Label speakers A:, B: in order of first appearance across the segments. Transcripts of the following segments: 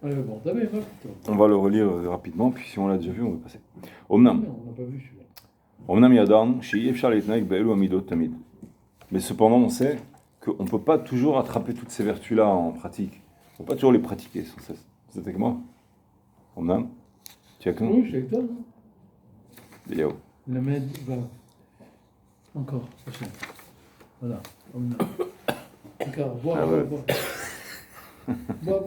A: Bon, t'as bien, va plutôt.
B: On va le relire rapidement, puis si on l'a déjà vu, on va passer.
A: Mais
B: Omnam.
A: on n'a pas vu celui-là.
B: Omnam Yadan, Shei Efshar Leitnaik Be'elu Amidot Tamid. Mais cependant, on sait qu'on ne peut pas toujours attraper toutes ces vertus-là en pratique. On ne peut pas toujours les pratiquer sans cesse. Vous êtes avec moi? Omnam? Tu es avec nous?
A: Oui, je suis avec toi. Hein.
B: Yao.
A: Le med va. Encore, prochain. Voilà. Encore, bois,
B: Ah
A: bois,
B: ouais.
A: bois. Bois.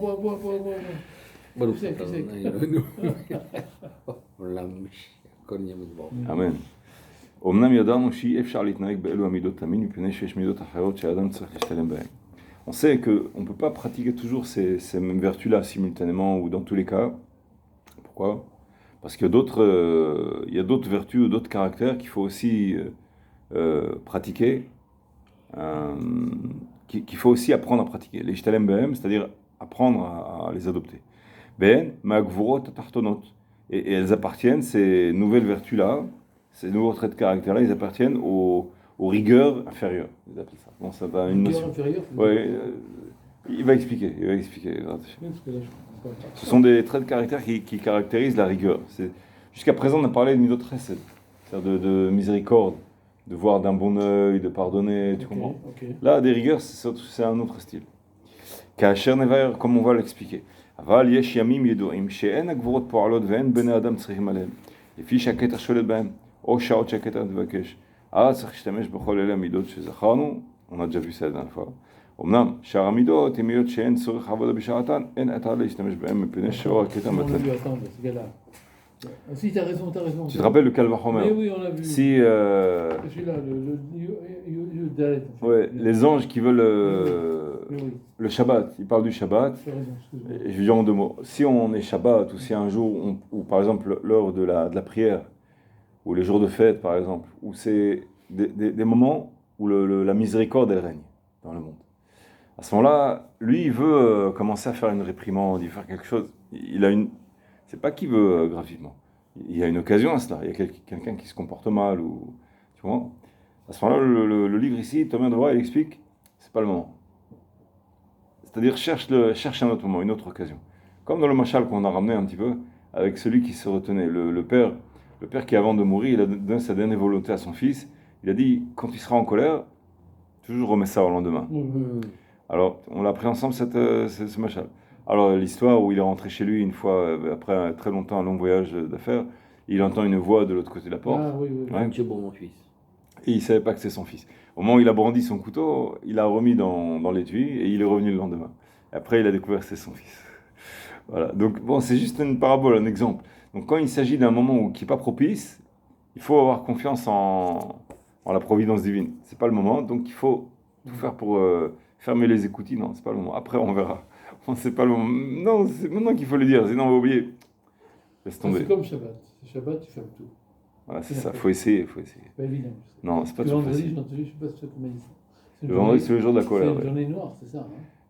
C: ברוך
A: כיסא,
C: אתה
A: כיסא.
C: אדוני אלוהינו. עולם הכל נהיה מדבר.
B: אמן. אמנם ידענו שאי אפשר להתנהג באלו המידות תמיד, מפני שיש מידות אחרות שהאדם צריך להשתלם בהן. On sait qu'on ne peut pas pratiquer toujours ces mêmes vertus-là simultanément ou dans tous les cas. Pourquoi? Parce qu'il y a d'autres vertus ou d'autres caractères qu'il faut aussi pratiquer, qu'il faut aussi apprendre à pratiquer. Les shtalem behem, c'est-à-dire apprendre à les adopter. Ben, ma'gvurot tartonot. Et elles appartiennent, ces nouvelles vertus-là, ces nouveaux traits de caractère-là, ils appartiennent aux rigueurs inférieures. Ils appellent ça. Bon, ça va une notion. Ouais, il va expliquer. Ce sont des traits de caractère qui caractérisent la rigueur. Jusqu'à présent, on a parlé de midot chesed, c'est-à-dire de miséricorde, de voir d'un bon œil, de pardonner, tu comprends? Là, des rigueurs, c'est un autre style. Kacher nevaer, comme on va l'expliquer. אבל יש ימים ידועים שאין הגבורות פועלות ואין בני אדם צריכים עליהם. לפי שהכתר שולט בהם, או שעות שהכתר תבקש. אז צריך להשתמש בכל אלה המידות שזכרנו, on a déjà vu ça la dernière fois. אמנם, שאר המידות, אם מידות שאין צורך עבודה בשעתן, אין עתה להשתמש בהם מפני שאור הכתר מתן.
A: Si, t'as raison.
B: Tu te rappelles le Calvachomer?
A: Oui, on l'a vu.
B: Si,
A: celui-là,
B: ouais, les anges qui veulent le Shabbat, ils parlent du Shabbat. Et je veux dire en deux mots. Si on est Shabbat, ou si un jour, ou par exemple l'heure de la prière, ou les jours de fête par exemple, où c'est des moments où la miséricorde elle règne dans le monde. À ce moment-là, lui il veut commencer à faire une réprimande, il veut faire quelque chose. C'est pas qu'il veut gratuitement. Il y a une occasion à cela. Il y a quelqu'un qui se comporte mal ou tu vois. À ce moment-là, le livre ici, Thomas de Voix, il explique, c'est pas le moment. C'est-à-dire cherche un autre moment, une autre occasion. Comme dans le machal qu'on a ramené un petit peu, avec celui qui se retenait, le père qui avant de mourir, il a donné sa dernière volonté à son fils. Il a dit, quand il sera en colère, toujours remets ça au lendemain. Alors, on l'a pris ensemble ce machal. Alors, l'histoire où il est rentré chez lui une fois, après très longtemps, un long voyage d'affaires, il entend une voix de l'autre côté de la porte.
A: Ah oui.
B: Ouais.
C: Dieu bon mon fils.
B: Et il ne savait pas que c'est son fils. Au moment où il a brandi son couteau, il l'a remis dans l'étui et il est revenu le lendemain. Après, il a découvert que c'est son fils. Voilà. Donc, bon, c'est juste une parabole, un exemple. Donc, quand il s'agit d'un moment qui n'est pas propice, il faut avoir confiance en la providence divine. Ce n'est pas le moment, donc il faut tout faire pour fermer les écoutilles. Non, ce n'est pas le moment. Après, on verra. C'est pas le moment. Non, c'est maintenant qu'il faut le dire, sinon on va oublier. Laisse tomber.
A: C'est comme Shabbat. Shabbat, tu fermes tout.
B: Voilà, c'est ça, faut essayer.
A: Pas évident.
B: Non, c'est pas
A: le
B: tout
A: vendredi,
B: facile.
A: je ne sais pas ce que tu m'as dit.
B: Le vendredi, c'est le jour de la colère.
A: C'est une journée noire, c'est ça.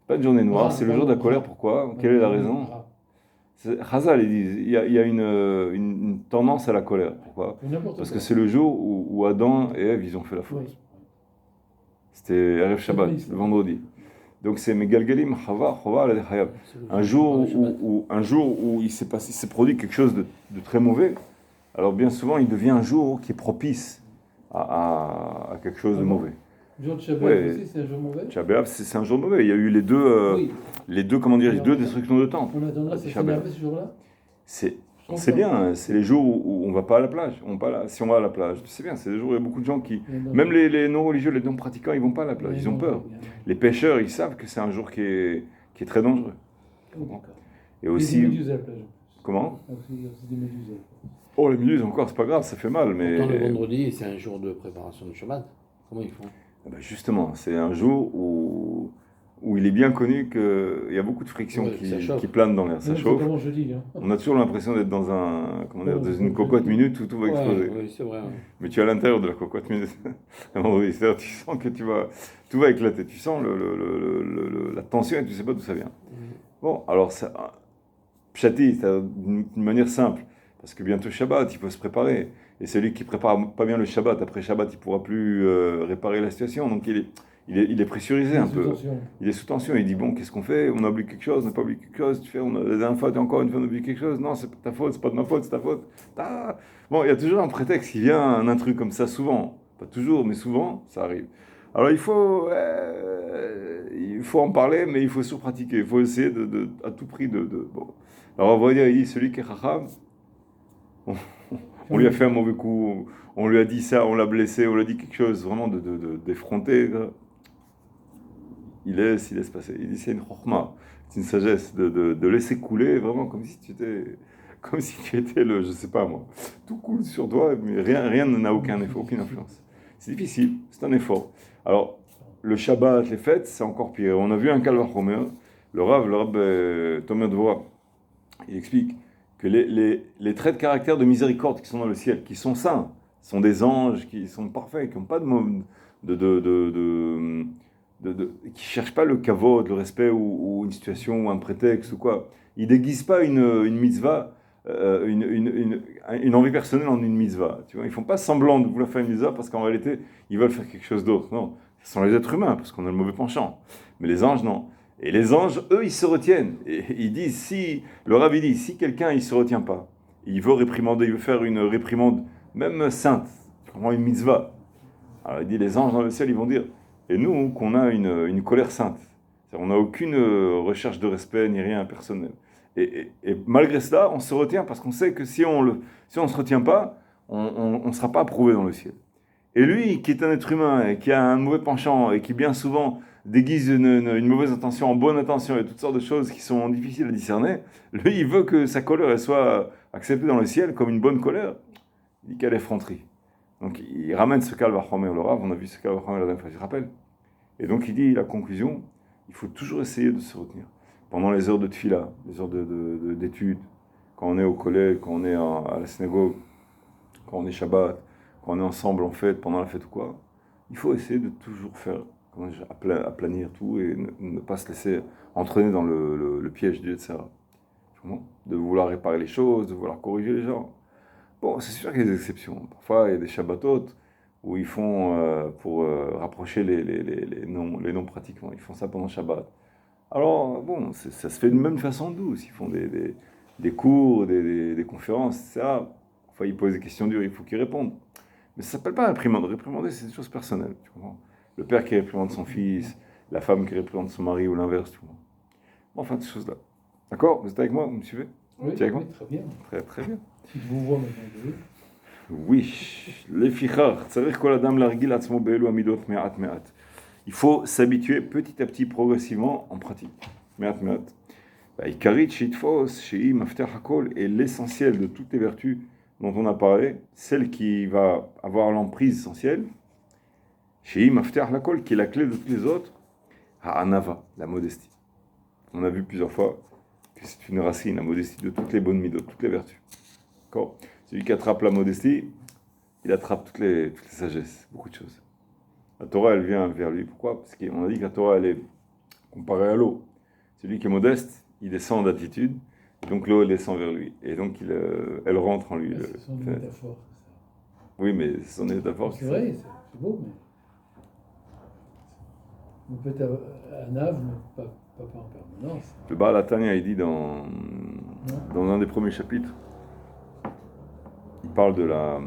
B: Pas une journée noire, c'est le jour de la colère. Pourquoi? Quelle est la raison? Chazal, ils disent, il y a une tendance à la colère. Pourquoi? Parce que c'est le jour où Adam et Ève, ils ont fait la faute. C'était Erev Shabbat, le vendredi. Donc c'est Megalgalim Chava al Hayab. Un jour où il s'est produit quelque chose de très mauvais, alors bien souvent il devient un jour qui est propice à quelque chose de mauvais.
A: Le jour de Shabbat aussi, c'est un jour mauvais.
B: Shabbat, c'est un jour mauvais. Il y a eu les deux comment dire, les deux destructions de temple.
A: On attendra, c'est énervé ce jour-là.
B: C'est bien, c'est les jours où on ne va pas à la plage. Si on va à la plage, c'est bien, c'est des jours où il y a beaucoup de gens qui... Même les non-religieux, les non-pratiquants, ils ne vont pas à la plage, ils ont peur. Les pêcheurs, ils savent que c'est un jour qui est très dangereux. Et aussi...
A: Il y a des méduses à la plage.
B: Comment?
A: Il y a aussi des méduses.
B: Oh, les méduses encore, c'est pas grave, ça fait mal, mais...
C: Pourtant, le vendredi, c'est un jour de préparation de Shabbat. Comment ils font?
B: Justement, c'est un jour où il est bien connu qu'il y a beaucoup de frictions qui planent dans l'air, ça chauffe. On a toujours l'impression d'être dans dans une cocotte minute où tout va exploser.
C: Oui, c'est vrai.
B: Mais tu es à l'intérieur de la cocotte minute. C'est-à-dire, tu sens que tout va éclater. Tu sens la tension et tu ne sais pas d'où ça vient. Bon, alors, Pshati, c'est d'une manière simple. Parce que bientôt Shabbat, il faut se préparer. Et celui qui prépare pas bien le Shabbat, après Shabbat, il ne pourra plus réparer la situation. Donc il il est pressurisé un peu.
A: Attention.
B: Il est sous tension. Il dit bon, qu'est-ce qu'on fait? On a oublié quelque chose, on n'a pas oublié quelque chose. La dernière fois, encore une fois, on a oublié quelque chose. Non, c'est pas ta faute, c'est pas de ma faute, c'est ta faute. Ah. Bon, il y a toujours un prétexte qui vient, un truc comme ça, souvent. Pas toujours, mais souvent, ça arrive. Alors il faut en parler, mais il faut surpratiquer. Il faut essayer à tout prix bon. Alors on va dire, il dit, celui qui est chacham, on lui a fait un mauvais coup, on lui a dit ça, on l'a blessé, on lui a dit quelque chose vraiment d'effronté. Il laisse passer. Il dit c'est une chokhma, c'est une sagesse de laisser couler vraiment comme si tu étais le, je sais pas moi, tout coule sur toi, mais rien n'a aucun effet, aucune influence. C'est difficile, c'est un effort. Alors, le Shabbat, les fêtes, c'est encore pire. On a vu un Kalvar Homer, le Rav Tomer Dvorah, il explique que les traits de caractère de miséricorde qui sont dans le ciel, qui sont saints, sont des anges qui sont parfaits, qui n'ont pas qui cherchent pas le kavod, le respect ou une situation ou un prétexte ou quoi. Ils déguisent pas une mitzvah, une envie personnelle en une mitzvah. Tu vois, ils font pas semblant de vouloir faire une mitzvah parce qu'en réalité ils veulent faire quelque chose d'autre. Non, ce sont les êtres humains parce qu'on a le mauvais penchant. Mais les anges non. Et les anges, eux, ils se retiennent. Et ils disent, le Rabbi dit, si quelqu'un il se retient pas, il veut réprimander, il veut faire une réprimande, même sainte, vraiment une mitzvah. Alors il dit, les anges dans le ciel, ils vont dire, et nous, qu'on a une colère sainte. C'est-à-dire, on n'a aucune recherche de respect ni rien personnel. Et malgré cela, on se retient parce qu'on sait que si on ne se retient pas, on ne sera pas approuvé dans le ciel. Et lui, qui est un être humain, et qui a un mauvais penchant, et qui bien souvent déguise une mauvaise intention en bonne intention, et toutes sortes de choses qui sont difficiles à discerner, lui, il veut que sa colère elle soit acceptée dans le ciel comme une bonne colère. Il dit quelle effronterie. Donc il ramène ce Kal Vachomer le Rav, on a vu ce Kal Vachomer la dernière fois, je rappelle. Et donc il dit la conclusion, il faut toujours essayer de se retenir. Pendant les heures de tfila, les heures d'études, quand on est au collège, quand on est à la synagogue, quand on est Shabbat, quand on est ensemble en fête, pendant la fête ou quoi, il faut essayer de toujours faire, aplanir tout et ne pas se laisser entraîner dans le piège du Yetzirah. De vouloir réparer les choses, de vouloir corriger les gens. Bon, c'est sûr qu'il y a des exceptions. Parfois, il y a des Shabbatot où ils font, pour rapprocher les noms pratiquement, ils font ça pendant Shabbat. Alors, bon, ça se fait de même façon douce. Ils font des cours, des conférences, etc. Parfois, ils posent des questions dures, il faut qu'ils répondent. Mais ça ne s'appelle pas réprimander. Réprimander, c'est des choses personnelles. Tu comprends? Le père qui réprimande son fils, la femme qui réprimande son mari ou l'inverse. Tu comprends? Bon, enfin, ces choses-là. D'accord? Vous êtes avec moi? Vous me suivez?
A: Oui,
B: tu es avec moi?
A: très bien.
B: Très, très bien.
A: Si je vous vois maintenant,
B: Oui. Il faut s'habituer petit à petit, progressivement, en pratique. Et l'essentiel de toutes les vertus dont on a parlé, celle qui va avoir l'emprise essentielle, qui est la clé de toutes les autres, Anava, la modestie. On a vu plusieurs fois que c'est une racine, la modestie, de toutes les bonnes midot, toutes les vertus. D'accord? Celui qui attrape la modestie, il attrape toutes les sagesses, beaucoup de choses. La Torah, elle vient vers lui. Pourquoi? Parce qu'on a dit que la Torah, elle est comparée à l'eau. Celui qui est modeste, il descend d'altitude, donc l'eau, elle descend vers lui. Et donc, elle rentre en lui.
A: Ce sont des métaphores, c'est ça.
B: Oui, mais ce sont des métaphores.
A: C'est vrai, c'est beau, mais... On peut être à Nave, mais pas en permanence.
B: Le Baal HaTanya, il dit dans un des premiers chapitres, il parle de la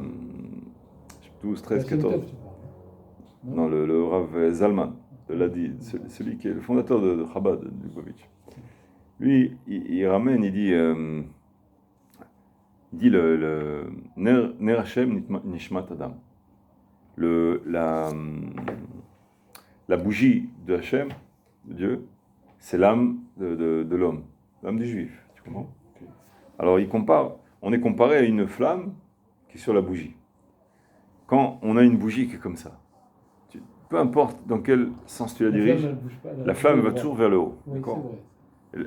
B: 12, 13, 14. Non, le Rav Zalman, de l'Adi, celui qui est le fondateur de Chabad, de Lubavitch. Lui, il ramène, il dit le Ner Hashem Nishmat Adam. La bougie de Hashem, de Dieu, c'est l'âme de l'homme, l'âme du juif. Tu comprends? Alors on est comparé à une flamme qui est sur la bougie. Quand on a une bougie qui est comme ça, peu importe dans quel sens tu la diriges, la flamme va toujours vers le haut.
A: Oui,
B: d'accord?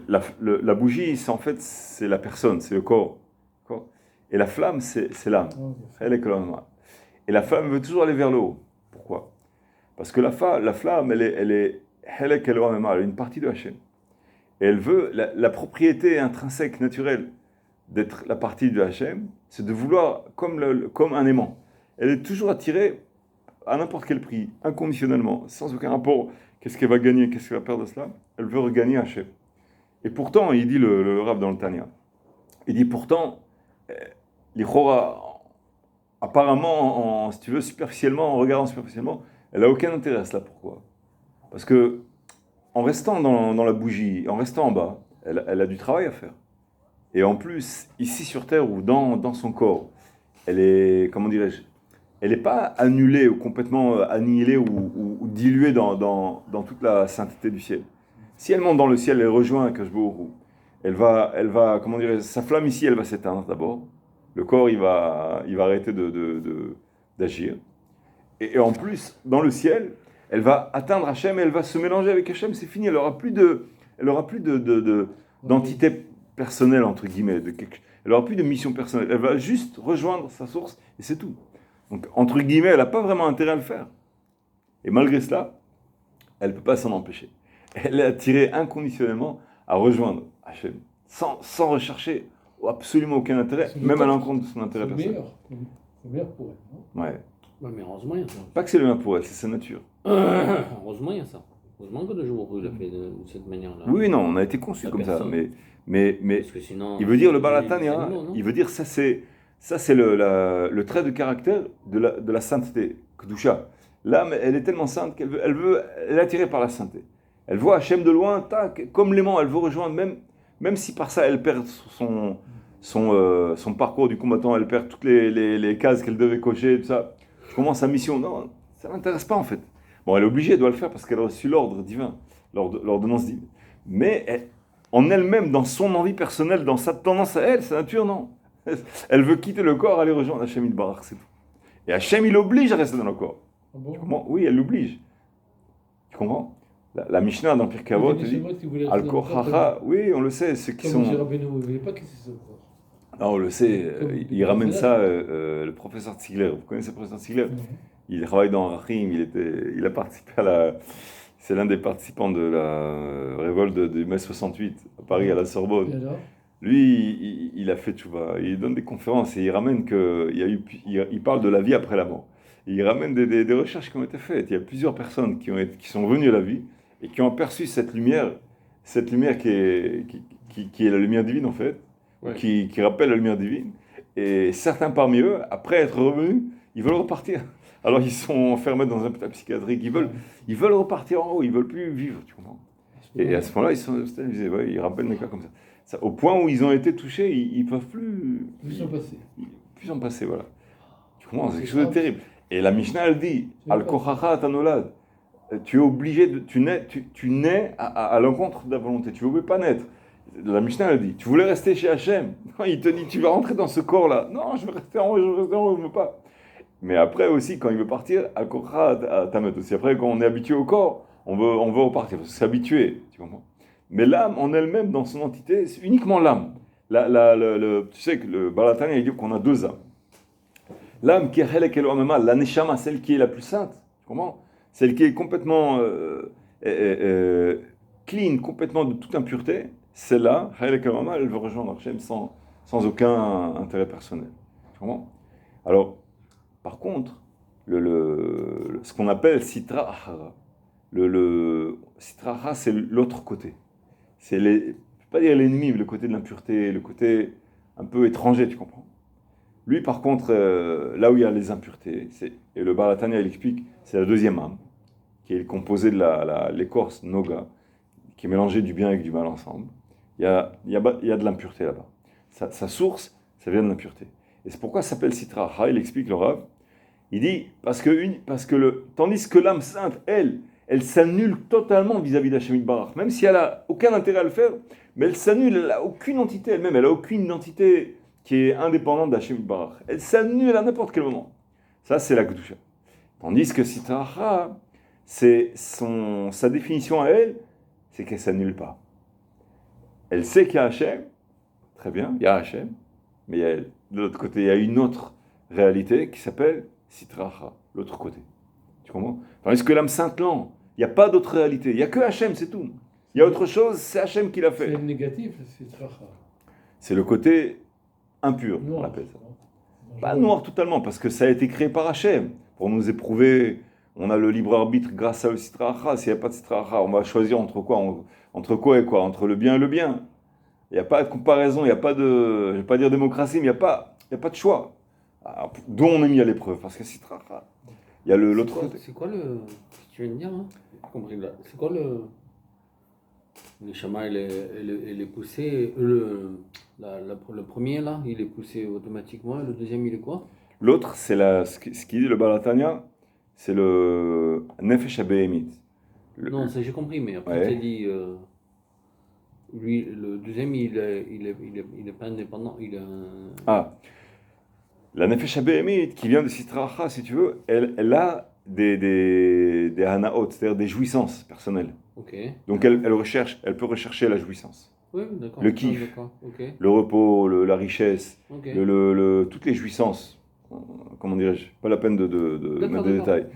B: La bougie, c'est la personne, c'est le corps. D'accord? Et la flamme, c'est l'âme. Elle est que l'âme. Et la flamme veut toujours aller vers le haut. Pourquoi? Parce que la flamme, elle est une partie de Hachem. Et elle veut, la propriété intrinsèque, naturelle, d'être la partie de Hachem, c'est de vouloir, comme un aimant. Elle est toujours attirée à n'importe quel prix, inconditionnellement, sans aucun rapport, qu'est-ce qu'elle va gagner, qu'est-ce qu'elle va perdre de cela, elle veut regagner Hachem. Et pourtant, il dit le Rav dans le Tanya, il dit pourtant, l'Ichora, apparemment, si tu veux, superficiellement, en regardant superficiellement, elle n'a aucun intérêt à cela. Pourquoi? Parce que en restant dans la bougie, en restant en bas, elle a du travail à faire. Et en plus, ici sur Terre ou dans son corps, elle est, comment dirais-je, elle n'est pas annulée ou complètement annihilée ou diluée dans toute la sainteté du ciel. Si elle monte dans le ciel, elle rejoint Kashbourou. Elle va, comment dirais-je, sa flamme ici, elle va s'éteindre d'abord. Le corps, il va arrêter d'agir. Et en plus, dans le ciel, elle va atteindre Hachem, elle va se mélanger avec Hachem, c'est fini. Elle n'aura plus d'entité personnelle, entre guillemets. Elle n'aura plus de mission personnelle. Elle va juste rejoindre sa source, et c'est tout. Donc, entre guillemets, elle n'a pas vraiment intérêt à le faire. Et malgré cela, elle ne peut pas s'en empêcher. Elle est attirée inconditionnellement à rejoindre Hachem, sans rechercher absolument aucun intérêt, même à l'encontre de son intérêt personnel.
A: C'est meilleur pour elle, non?
B: Ouais.
C: Ouais, mais heureusement, il y a ça.
B: Pas que c'est le meilleur pour elle, c'est sa nature.
C: Heureusement, il y a ça. Heureusement que le jour où il a fait de cette manière-là.
B: Oui, non, on a été conçu comme ça, mais
C: Parce que sinon,
B: il veut dire le Balatania, il veut dire ça c'est le trait de caractère de la sainteté, Kedusha. L'âme, elle est tellement sainte elle est attirée par la sainteté. Elle voit Hachem de loin, tac, comme l'aimant, elle veut rejoindre, même si par ça elle perd son parcours du combattant, elle perd toutes les cases qu'elle devait cocher, tout ça. Comment sa mission? Non, ça ne l'intéresse pas en fait. Bon, elle est obligée, elle doit le faire parce qu'elle a reçu l'ordre divin, l'ordonnance divine. Mais en elle-même, dans son envie personnelle, dans sa tendance à elle, sa nature, non. Elle veut quitter le corps, aller rejoindre Hachem Barach, c'est tout. Et Hachem, il l'oblige à rester dans le corps.
A: Ah bon?
B: Tu comprends? Oui, elle l'oblige. Tu comprends? La Mishnah dans Pirkei Avot dit Al-Kochacha, oui, on le sait, ceux qui sont.
A: Comme Rabbeinu, il ne voulait pas quitter son corps.
B: Non, on le sait, il ramène ça, le professeur Tzigler. Vous connaissez le professeur Tzigler? Il travaille dans Rachim, il a participé c'est l'un des participants de la révolte du mai 68 à Paris, à la Sorbonne. Lui, il a fait tchouva, il donne des conférences et il ramène il parle de la vie après la mort. Et il ramène des recherches qui ont été faites. Il y a plusieurs personnes qui sont venues à la vie et qui ont aperçu cette lumière qui est la lumière divine en fait, ouais. qui rappelle la lumière divine. Et certains parmi eux, après être revenus, ils veulent repartir. Alors ils sont enfermés dans un hôpital psychiatrique, ils veulent repartir en haut, ils veulent plus vivre, tu comprends? Et à ce moment-là, ils rappellent des cas comme ça. Au point où ils ont été touchés, ils peuvent plus. Plus en passer, voilà. Tu comprends? C'est quelque chose de terrible. Et la Mishnah, elle dit, Al-Kochacha Tanolad, tu es obligé tu nais à l'encontre de la volonté, tu ne veux pas naître. La Mishnah, elle dit, tu voulais rester chez Hachem. Il te dit, tu vas rentrer dans ce corps-là. Non, je veux rester en haut, je ne veux pas. Mais après aussi, quand il veut partir, Al-Kochacha Tamet aussi. Après, quand on est habitué au corps, on veut repartir, parce que c'est habitué, tu comprends? Mais l'âme en elle-même, dans son entité, c'est uniquement l'âme. Tu sais que le Balatania, il dit qu'on a deux âmes. L'âme qui est Helek Elohim, la Neshama, celle qui est la plus sainte, tu comprends? Celle qui est complètement clean, complètement de toute impureté, celle-là, Helek Elohim, elle veut rejoindre Hachem sans aucun intérêt personnel. Tu comprends? Alors, par contre, ce qu'on appelle Sitra Ahara, Sitra Ahara, c'est l'autre côté. C'est je ne peux pas dire l'ennemi, mais le côté de l'impureté, le côté un peu étranger, tu comprends? Lui, par contre, là où il y a les impuretés, et le Balatania, il explique, c'est la deuxième âme, qui est composée de l'écorce Noga, qui est mélangée du bien avec du mal ensemble. Il y a de l'impureté là-bas. Sa source, ça vient de l'impureté. Et c'est pourquoi ça s'appelle Sitra Ahara, il explique le Rav. Il dit, tandis que l'âme sainte, elle s'annule totalement vis-à-vis d'Hachem Barach, même si elle n'a aucun intérêt à le faire, mais elle s'annule, elle n'a aucune entité elle-même, elle n'a aucune identité qui est indépendante d'Hachem Barach. Elle s'annule à n'importe quel moment. Ça, c'est la Kedusha. Tandis que Sitra Ahara, sa définition à elle, c'est qu'elle ne s'annule pas. Elle sait qu'il y a Hachem, très bien, il y a Hachem, mais de l'autre côté, il y a une autre réalité qui s'appelle Sitra Ahara, l'autre côté. Tu comprends? Tandis que l'âme sainte, non, il n'y a pas d'autre réalité, il n'y a que Hachem, c'est tout. Il y a autre chose, c'est Hachem qui l'a fait.
A: C'est le négatif, Sitra Ahara.
B: C'est le côté impur,
A: noir,
B: on appelle ça. Pas noir totalement, parce que ça a été créé par Hachem. pour nous éprouver. On a le libre arbitre grâce à le Sitra Achra. S'il n'y a pas de Sitra Achra, on va choisir entre quoi? Entre quoi et quoi? Entre le bien et le bien. Il n'y a pas de comparaison, il n'y a pas de, je ne vais pas dire démocratie, mais il n'y a pas de choix. Alors, d'où on est mis à l'épreuve? Parce que Sitra Achra, il y a l'autre côté.
C: C'est quoi le. Qu'est-ce que tu viens de dire là? J'ai pas compris là. C'est quoi le. Le Shama, il est poussé. Le premier là, il est poussé automatiquement. Et le deuxième, il est quoi?
B: L'autre, c'est ce qu'il dit le Balatania, c'est le Nefesh HaBehemit.
C: Non, ça j'ai compris, mais après
B: Ouais.
C: tu as dit. Lui, le deuxième, il est pas indépendant. Il est
B: Ah, la Nefesh HaBehemit, qui vient de Sitra Achra, si tu veux, elle a des hanaot, c'est-à-dire des jouissances personnelles.
C: Ok.
B: Donc elle peut rechercher la jouissance.
C: Oui, d'accord.
B: Le kiff.
C: D'accord. Ok.
B: Le repos, la richesse,
C: Ok.
B: toutes les jouissances, comment dirais-je, pas la peine de mettre des
C: D'accord.
B: détails.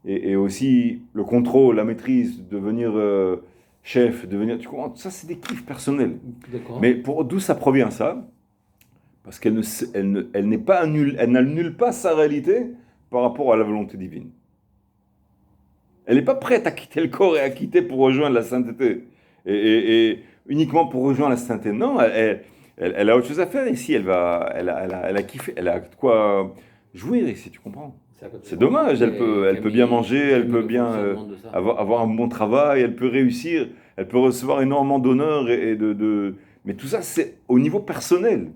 B: Et aussi le contrôle, la maîtrise, devenir chef, tu comprends, ça c'est des kiffs personnels.
C: D'accord.
B: Mais d'où ça provient ça? Parce elle n'annule pas sa réalité par rapport à la volonté divine. Elle n'est pas prête à quitter le corps et à quitter pour rejoindre la sainteté. Et uniquement pour rejoindre la sainteté. Non, elle a autre chose à faire ici. Elle a kiffé, elle a de quoi jouir ici, tu comprends? C'est dommage, elle peut bien manger, elle peut bien avoir un bon travail, elle peut réussir, elle peut recevoir énormément d'honneur mais tout ça, c'est au niveau personnel.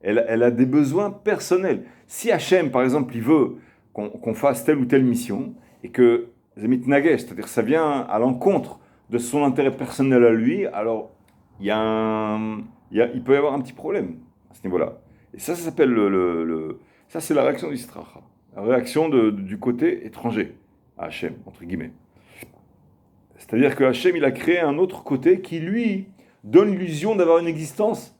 B: Elle a des besoins personnels. Si Hachem, par exemple, il veut qu'on fasse telle ou telle mission, et que Zemit Nagesh, c'est-à-dire ça vient à l'encontre de son intérêt personnel à lui, alors il peut y avoir un petit problème à ce niveau-là. Et ça s'appelle ça c'est la réaction du Sitra, la réaction du côté étranger à Hachem, entre guillemets. C'est-à-dire que Hachem, il a créé un autre côté qui, lui, donne l'illusion d'avoir une existence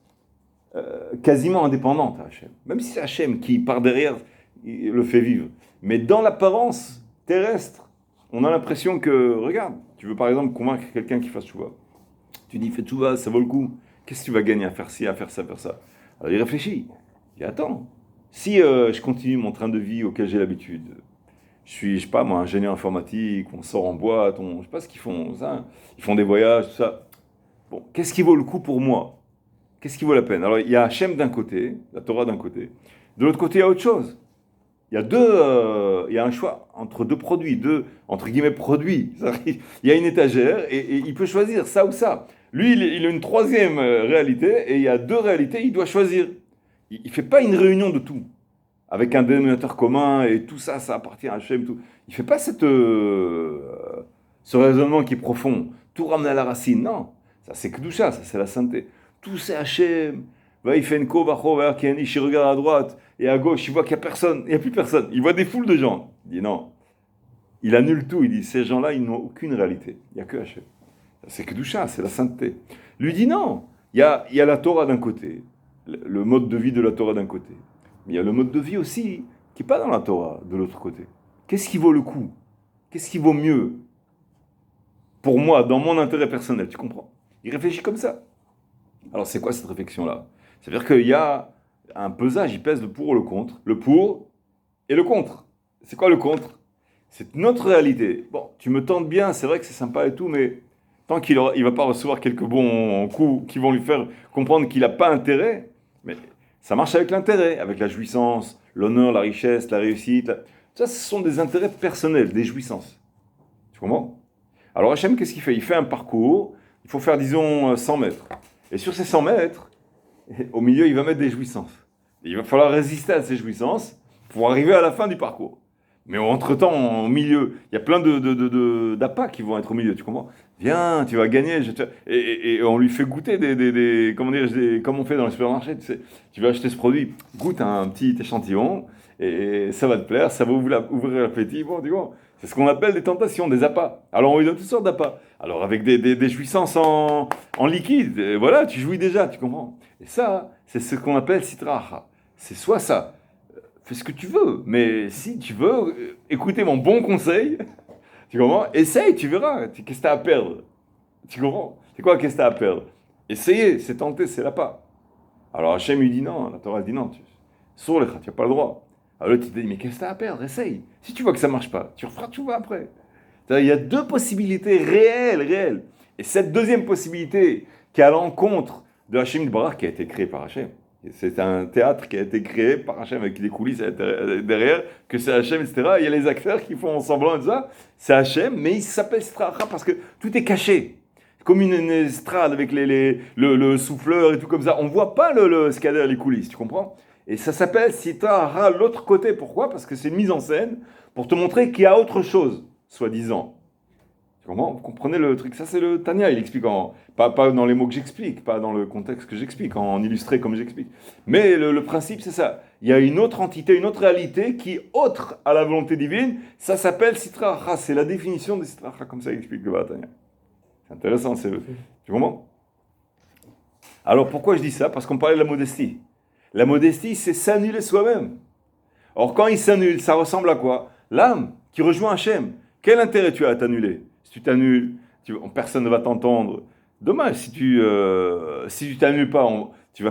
B: quasiment indépendante à Hachem. Même si c'est Hachem qui, par derrière, il le fait vivre. Mais dans l'apparence terrestre, on a l'impression que, regarde, tu veux par exemple convaincre quelqu'un qui fasse tchouva. Tu dis, fais tchouva, ça vaut le coup. Qu'est-ce que tu vas gagner à faire ci, à faire ça, à faire ça? Alors il réfléchit. Il dit, attends, si je continue mon train de vie auquel j'ai l'habitude, je suis, je sais pas moi, ingénieur informatique, on sort en boîte, je sais pas ce qu'ils font, ça, ils font des voyages, tout ça. Bon, qu'est-ce qui vaut le coup pour moi? Qu'est-ce qui vaut la peine? Alors il y a Hachem d'un côté, la Torah d'un côté. De l'autre côté, il y a autre chose. Il y a un choix entre deux produits, entre guillemets, produits. Il y a une étagère et il peut choisir ça ou ça. Lui, il a une troisième réalité et il y a deux réalités, il doit choisir. Il ne fait pas une réunion de tout, avec un dénominateur commun et tout ça, ça appartient à Hachem. Tout. Il ne fait pas ce raisonnement qui est profond. Tout ramener à la racine, non. Ça, c'est Kedusha, ça, c'est la sainteté. Tout, c'est Hachem. Il fait une il regarde à droite et à gauche, il voit qu'il n'y a personne, il n'y a plus personne. Il voit des foules de gens. Il dit non. Il annule tout. Il dit ces gens-là, ils n'ont aucune réalité. Il n'y a que Hachem. C'est Kedusha, c'est la sainteté. Lui dit non. Il y a la Torah d'un côté, le mode de vie de la Torah d'un côté. Mais il y a le mode de vie aussi qui n'est pas dans la Torah de l'autre côté. Qu'est-ce qui vaut le coup? Qu'est-ce qui vaut mieux pour moi, dans mon intérêt personnel? Tu comprends? Il réfléchit comme ça. Alors c'est quoi cette réflexion-là? C'est-à-dire qu'il y a un pesage, il pèse le pour ou le contre. Le pour et le contre. C'est quoi le contre? C'est notre réalité. Bon, tu me tentes bien, c'est vrai que c'est sympa et tout, mais tant qu'il ne va pas recevoir quelques bons coups qui vont lui faire comprendre qu'il n'a pas intérêt, mais ça marche avec l'intérêt, avec la jouissance, l'honneur, la richesse, la réussite. Ça, ce sont des intérêts personnels, des jouissances. Tu comprends? Alors Hachem, qu'est-ce qu'il fait? Il fait un parcours, il faut faire, disons, 100 mètres. Et sur ces 100 mètres, au milieu, il va mettre des jouissances. Et il va falloir résister à ces jouissances pour arriver à la fin du parcours. Mais entre-temps, au milieu, il y a plein d'appâts qui vont être au milieu, tu comprends? Viens, tu vas gagner. Et on lui fait goûter comme on fait dans les supermarchés. Tu vas acheter ce produit, goûte un petit échantillon, et ça va te plaire, ça va ouvrir l'appétit. Bon, tu vois, c'est ce qu'on appelle des tentations, des appâts. Alors on lui donne toutes sortes d'appâts. Alors avec des jouissances en liquide, et voilà, tu jouis déjà, tu comprends? Et ça, c'est ce qu'on appelle Sitra. C'est soit ça, fais ce que tu veux, mais si tu veux, écoutez mon bon conseil, tu comprends? Essaye, tu verras, qu'est-ce que tu as à perdre? Tu comprends? C'est quoi, qu'est-ce que tu as à perdre? Essayez, c'est tenter, c'est l'appât. Alors Hachem lui dit non, la Torah dit non, sur les tu n'as pas le droit. Alors l'autre, il te dit, mais qu'est-ce que tu as à perdre? Essaye. Si tu vois que ça ne marche pas, tu referas, tu vois après. C'est-à-dire, il y a deux possibilités réelles. Et cette deuxième possibilité, qui est à l'encontre de Hachem Barak, qui a été créé par Hachem. C'est un théâtre qui a été créé par Hachem avec les coulisses derrière, que c'est Hachem, etc. Il y a les acteurs qui font semblant de ça. C'est Hachem, mais il s'appelle Sitracha parce que tout est caché. Comme une estrade avec le souffleur et tout comme ça. On ne voit pas ce qu'il y a derrière les coulisses, tu comprends? Et ça s'appelle Sitracha l'autre côté. Pourquoi? Parce que c'est une mise en scène pour te montrer qu'il y a autre chose, soi-disant. Comment vous comprenez le truc? Ça, c'est le Tania. Il explique pas dans les mots que j'explique, pas dans le contexte que j'explique, en illustré comme j'explique. Mais le principe, c'est ça. Il y a une autre entité, une autre réalité qui est autre à la volonté divine. Ça s'appelle Sitra Acha. C'est la définition de Sitra Acha, comme ça il explique le Tania. C'est intéressant. Tu comprends? Alors pourquoi je dis ça? Parce qu'on parlait de la modestie. La modestie, c'est s'annuler soi-même. Or, quand il s'annule, ça ressemble à quoi? L'âme qui rejoint Hachem. Quel intérêt tu as à t'annuler? Si tu t'annules, personne ne va t'entendre. Dommage, si tu t'annules pas, tu vas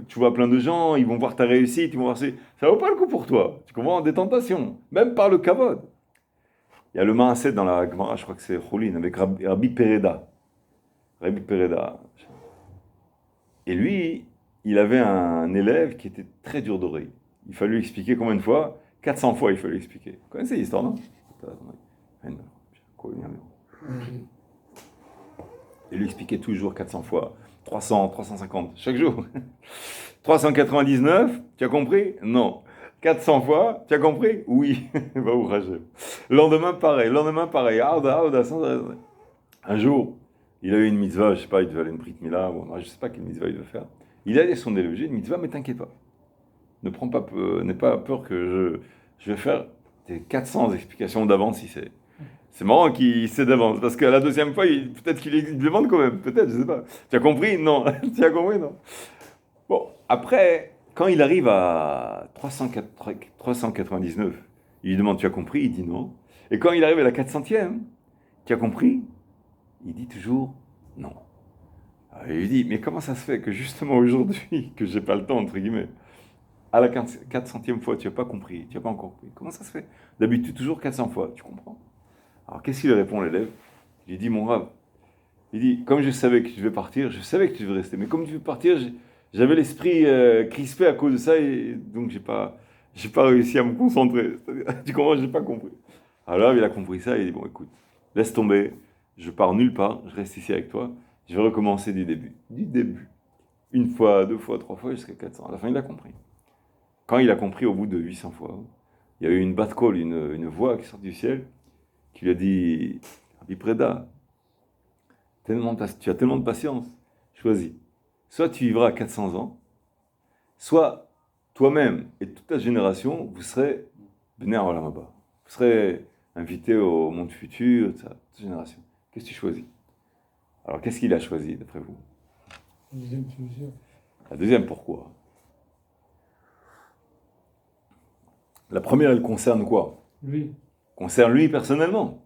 B: tu vois plein de gens, ils vont voir ta réussite, ils vont voir ça vaut pas le coup pour toi. Tu comprends? Des tentations, même par le kavod. Il y a le Maaseh dans la Gemara, je crois que c'est Choulin, avec Rabbi Pereda. Rabbi Pereda. Et lui, il avait un élève qui était très dur d'oreille. Il fallait lui expliquer combien de fois? 400 fois, il fallait lui expliquer. Vous connaissez l'histoire, non? Et lui expliquait toujours 400 fois, 300, 350, chaque jour. 399, tu as compris? Non. 400 fois, tu as compris? Oui. Va ourager. Lendemain, pareil. Aouda, sans arrêt. Un jour, il a eu une mitzvah, je sais pas, il devait aller une brit mila, je sais pas quelle mitzvah il devait faire. Il a allé son élève, une mitzvah, mais t'inquiète pas. N'aie pas peur que je vais faire tes 400 explications d'avance si c'est. C'est marrant qu'il sait d'avance, parce qu'à la deuxième fois, peut-être qu'il demande quand même, peut-être, je sais pas. Tu as compris? Non. Tu as compris? Non. Bon, après, quand il arrive à 399, il lui demande, tu as compris? Il dit non. Et quand il arrive à la 400e, tu as compris? Il dit toujours non. Alors, il lui dit, mais comment ça se fait que justement aujourd'hui, que j'ai pas le temps, entre guillemets, à la 400e fois, tu n'as pas compris, tu n'as pas encore compris. Comment ça se fait? D'habitude, toujours 400 fois, tu comprends? Alors, qu'est-ce qu'il répond, l'élève? Il lui dit, mon Rav, il dit, comme je savais que tu devais partir, je savais que tu devais rester, mais comme tu veux partir, j'avais l'esprit crispé à cause de ça, et donc j'ai pas réussi à me concentrer. Tu comprends? J'ai pas compris. Alors, il a compris ça, il dit, bon, écoute, laisse tomber, je pars nulle part, je reste ici avec toi, je vais recommencer du début. Du début. Une fois, deux fois, trois fois, jusqu'à 400. À la fin, il a compris. Quand il a compris, au bout de 800 fois, il y a eu une bat-call, une voix qui sort du ciel, qui lui a dit, Rabbi Preda, tu as tellement de patience, choisis. Soit tu vivras à 400 ans, soit toi-même et toute ta génération, vous serez Bnei Olam Haba. Vous serez invité au monde futur, toute génération. Qu'est-ce que tu choisis? Alors, qu'est-ce qu'il a choisi, d'après vous?
A: La deuxième solution.
B: La deuxième, pourquoi? La première, elle concerne quoi?
A: Lui.
B: Concerne lui personnellement.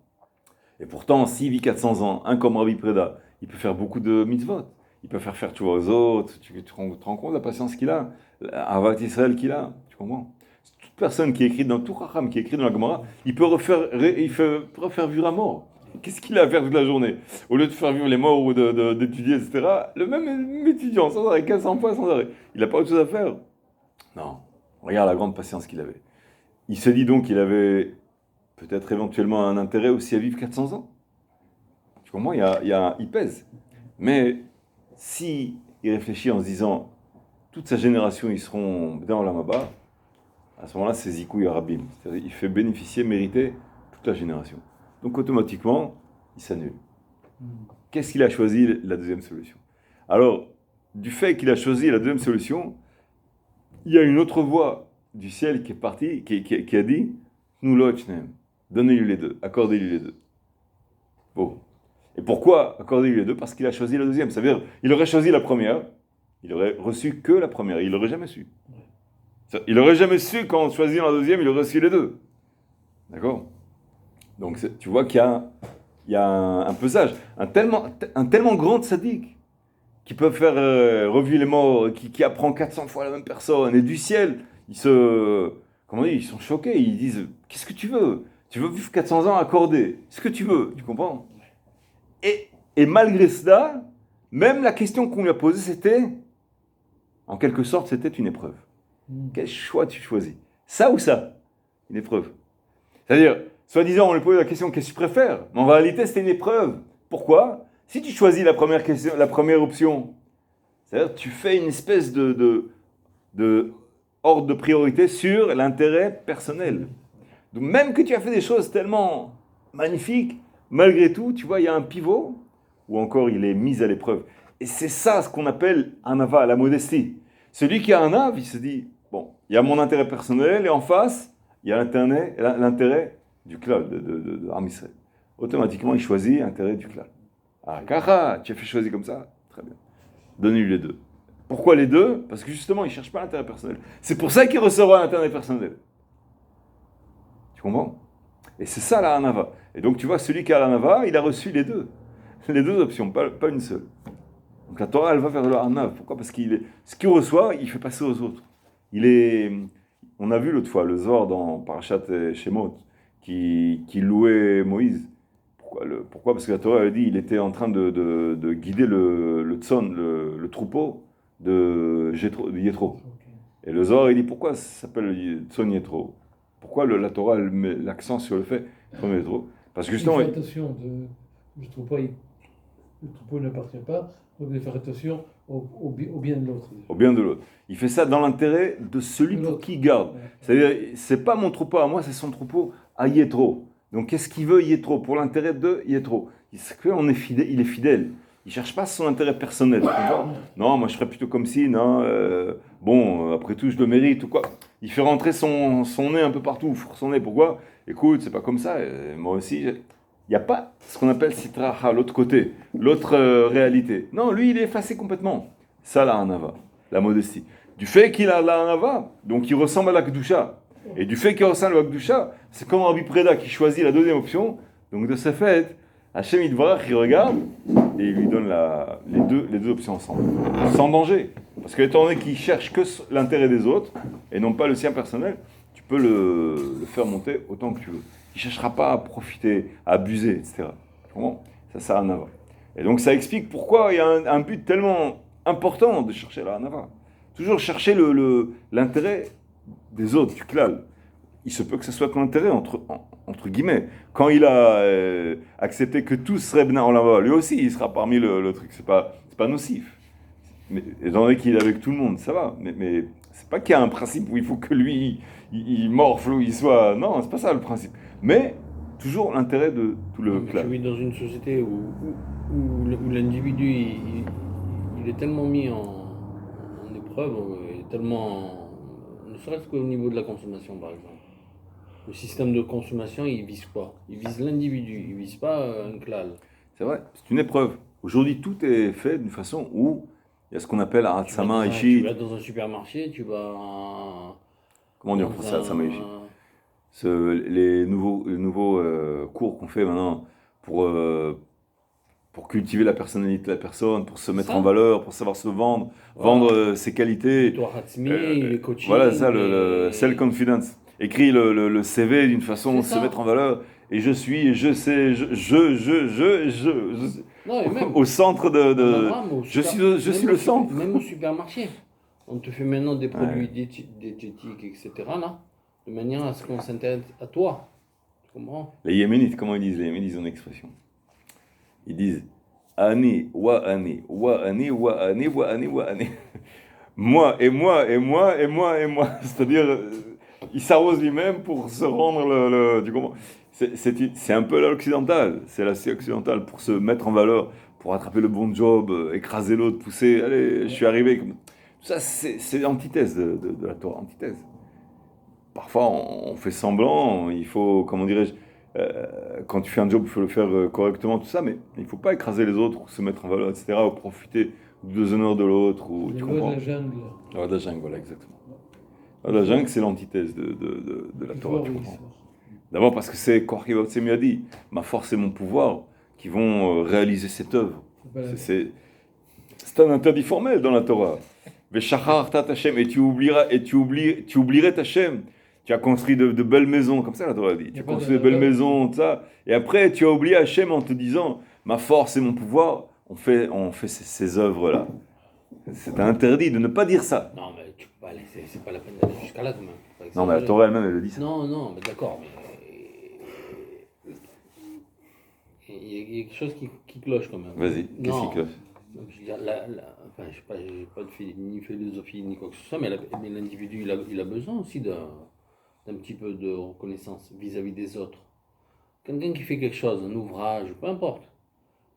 B: Et pourtant, s'il vit 400 ans, un comme Rabbi Preda, il peut faire beaucoup de mitzvot. Il peut faire tu vois aux autres. Tu te rends compte de la patience qu'il a, Ahavat Israël qu'il a. Tu comprends? Toute personne qui écrit dans tout Racham, qui écrit dans la Gemara, il peut refaire vivre un mort. Qu'est-ce qu'il a à faire toute la journée? Au lieu de faire vivre les morts ou d'étudier, etc., le même étudiant, sans arrêt, 400 fois sans arrêt, il n'a pas autre chose à faire. Non. Regarde la grande patience qu'il avait. Il se dit donc qu'il avait peut-être éventuellement un intérêt aussi à vivre 400 ans. Tu comprends? Il pèse. Mais si il réfléchit en se disant toute sa génération, ils seront dans la Maba, à ce moment-là, c'est Zikouï Arabim. C'est-à-dire il fait bénéficier, mériter toute la génération. Donc automatiquement, il s'annule. Qu'est-ce qu'il a choisi? La deuxième solution. Alors, du fait qu'il a choisi la deuxième solution, il y a une autre voix du ciel qui est partie, qui a dit nous l'ochnem, donnez-lui les deux, accordez-lui les deux. Bon. Et pourquoi accordez-lui les deux? Parce qu'il a choisi la deuxième. Ça veut dire, il aurait choisi la première, il aurait reçu que la première, il l'aurait jamais su. Il n'aurait jamais su qu'en choisissant la deuxième, il aurait reçu les deux. D'accord? Donc tu vois qu'il y a un pesage, un tellement grand sadique qui peut faire revivre les morts, qui apprend 400 fois la même personne, et du ciel, comment dire, ils sont choqués, ils disent, qu'est-ce que tu veux? Tu veux vivre 400 ans accordé, ce que tu veux, tu comprends? Et malgré cela, même la question qu'on lui a posée, c'était, en quelque sorte, c'était une épreuve. Quel choix tu choisis? Ça ou ça? Une épreuve. C'est-à-dire, soi-disant, on lui pose la question, qu'est-ce que tu préfères? Mais en réalité, c'était une épreuve. Pourquoi? Si tu choisis la première option, c'est-à-dire tu fais une espèce de ordre de priorité sur l'intérêt personnel. Donc même que tu as fait des choses tellement magnifiques, malgré tout, tu vois, il y a un pivot, ou encore il est mis à l'épreuve. Et c'est ça ce qu'on appelle un ava, la modestie. Celui qui a un ave, il se dit, bon, il y a mon intérêt personnel, et en face, il y a l'intérêt du clan de Am Israël. Automatiquement, il choisit l'intérêt du clan. Ah, Kara, tu as fait choisir comme ça? Très bien. Donnez-lui les deux. Pourquoi les deux? Parce que justement, il ne cherche pas l'intérêt personnel. C'est pour ça qu'il recevra l'intérêt personnel. Tu comprends? Et c'est ça la Hanava. Et donc tu vois, celui qui a la Hanava, il a reçu les deux. Les deux options, pas une seule. Donc la Torah, elle va vers le Hanav. Pourquoi? Parce ce qu'il reçoit, il fait passer aux autres. On a vu l'autre fois le Zohar dans Parashat Shemot qui louait Moïse. Pourquoi? Parce que la Torah, elle dit il était en train de guider le tzon, le troupeau de Yétro. Et le Zohar, il dit pourquoi ça s'appelle tzon Yétro? Pourquoi la Torah elle met l'accent sur le fait tzon Yétro? Parce que justement.
A: Il fait attention, le troupeau n'appartient pas, donc il faut faire attention au bien de l'autre.
B: Au bien de l'autre. Il fait ça dans l'intérêt de celui pour qui il garde. Ouais. C'est-à-dire, c'est pas mon troupeau à moi, c'est son troupeau à Yétro. Donc, qu'est-ce qu'il veut Yétro? Pour l'intérêt de Yétro. Il est fidèle. Il ne cherche pas son intérêt personnel. Non, moi je ferais plutôt comme si, non, après tout, je le mérite ou quoi. Il fait rentrer son nez un peu partout, son nez. Pourquoi? Écoute, c'est pas comme ça. Moi aussi, il n'y a pas ce qu'on appelle sitraha, l'autre côté, l'autre réalité. Non, lui, il est effacé complètement. Ça, la hanava, la modestie. Du fait qu'il a la hanava, donc il ressemble à la kedusha. Et du fait qu'il ressemble à la kedusha, c'est comme Rabbi Preda qui choisit la deuxième option. Donc de ce fait, Hachem Yitvarach, il regarde et il lui donne les deux options ensemble. Sans danger. Parce que étant donné qu'il cherche que l'intérêt des autres et non pas le sien personnel, tu peux le faire monter autant que tu veux. Il ne cherchera pas à profiter, à abuser, etc. Comment? Ça sert à Hanava. Et donc ça explique pourquoi il y a un but tellement important de chercher la Hanava. Toujours chercher l'intérêt des autres, du klal. Il se peut que ce soit ton intérêt, entre guillemets. Quand il a accepté que tous seraient bna en là-bas, lui aussi, il sera parmi le truc. C'est pas nocif. Mais étant donné qu'il est avec tout le monde, ça va. Mais c'est pas qu'il y a un principe où il faut que lui, il morfle, ou il soit... Non, c'est pas ça le principe. Mais toujours l'intérêt de tout le clan.
C: Je vis dans une société où l'individu, il est tellement mis en épreuve, tellement... Ne serait-ce qu'au niveau de la consommation, par exemple. Le système de consommation, il vise quoi? Il vise l'individu, il vise pas un klal.
B: C'est vrai, c'est une épreuve. Aujourd'hui, tout est fait d'une façon où il y a ce qu'on appelle un Hatzama Ishi.
C: Tu vas dans un supermarché, tu vas...
B: Comment on dit en français Hatzama Ishi? Les nouveaux cours qu'on fait maintenant pour cultiver la personnalité de la personne, pour se mettre en valeur, pour savoir se vendre, vendre ses qualités.
C: Les coachings.
B: Voilà ça, le self-confidence. Écrit le CV d'une façon de se mettre en valeur. Et je suis, je sais,
C: Non, même,
B: au centre je suis le centre.
C: Même au supermarché. On te fait maintenant des produits diététiques, etc. Là, de manière à ce qu'on s'intéresse à toi. Tu comprends?
B: Les Yéménites, comment ils disent? Les Yéménites ont une expression. Ils disent Ani, wa ani, wa ani, wa ani, wa ani, wa ani. Moi, et moi, et moi, et moi, et moi. C'est-à-dire, il s'arrose lui-même pour se rendre tu comprends? C'est un peu l'occidental, c'est la occidentale pour se mettre en valeur, pour attraper le bon job, écraser l'autre, pousser, allez, je suis arrivé. Tout ça, c'est l'antithèse de la Torah, antithèse. Parfois, on fait semblant, il faut, comment dirais-je, quand tu fais un job, il faut le faire correctement, tout ça, mais il ne faut pas écraser les autres, se mettre en valeur, etc., ou profiter des honneurs de l'autre.
A: Le loi de la jungle.
B: La loi de la jungle, voilà, exactement. La loi de la jungle, c'est l'antithèse de la Torah, tu comprends. D'abord parce que c'est Korkivot Semiadi, ma force et mon pouvoir, qui vont réaliser cette œuvre. C'est un interdit formel dans la Torah. Veshachar tat Hashem, et tu oublierais Hashem. Tu as construit de belles maisons, comme ça la Torah dit. Tu as construit de belles maisons, tout ça. Et après, tu as oublié Hachem en te disant, ma force et mon pouvoir, on fait ces œuvres-là. C'est interdit de ne pas dire ça.
C: Non, mais tu peux pas aller, c'est pas la peine d'aller jusqu'à là quand même.
B: Non, mais la Torah elle-même, elle le dit ça.
C: Non, mais d'accord, mais il y a quelque chose qui cloche quand même.
B: Vas-y, qu'est-ce qui cloche?
C: Je veux dire, enfin, je sais pas, j'ai pas ni philosophie ni quoi que ce soit, mais l'individu, il a besoin aussi d'un petit peu de reconnaissance vis-à-vis des autres. Quelqu'un qui fait quelque chose, un ouvrage, peu importe,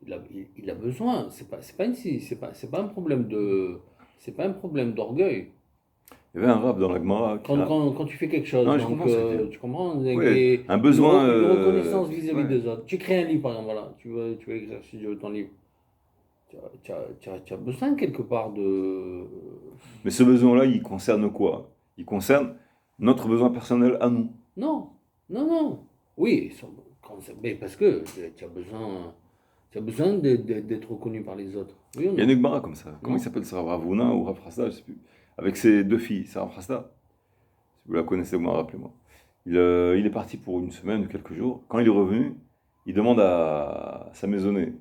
C: il a besoin. C'est pas un problème c'est pas un problème d'orgueil.
B: Il y avait un rap dans la Gemara.
C: Quand tu fais quelque chose,
B: non,
C: donc, tu comprends,
B: oui, un besoin
C: de reconnaissance vis-à-vis des autres. Tu crées un livre, par exemple, voilà, tu veux écrire sur ton livre. Tu as besoin quelque part de...
B: Mais ce besoin-là, il concerne quoi? Il concerne notre besoin personnel à nous.
C: Non. Oui, mais parce que tu as besoin d'être reconnu par les autres. Oui,
B: il y a une Gemara comme ça. Comment il s'appelle ça? Ravuna ou Rafrasta, je sais plus. Avec ses deux filles, Sarah Frasta. Si vous la connaissez, moi, rappelez-moi. Il est parti pour une semaine ou quelques jours. Quand il est revenu, il demande à sa maisonnée,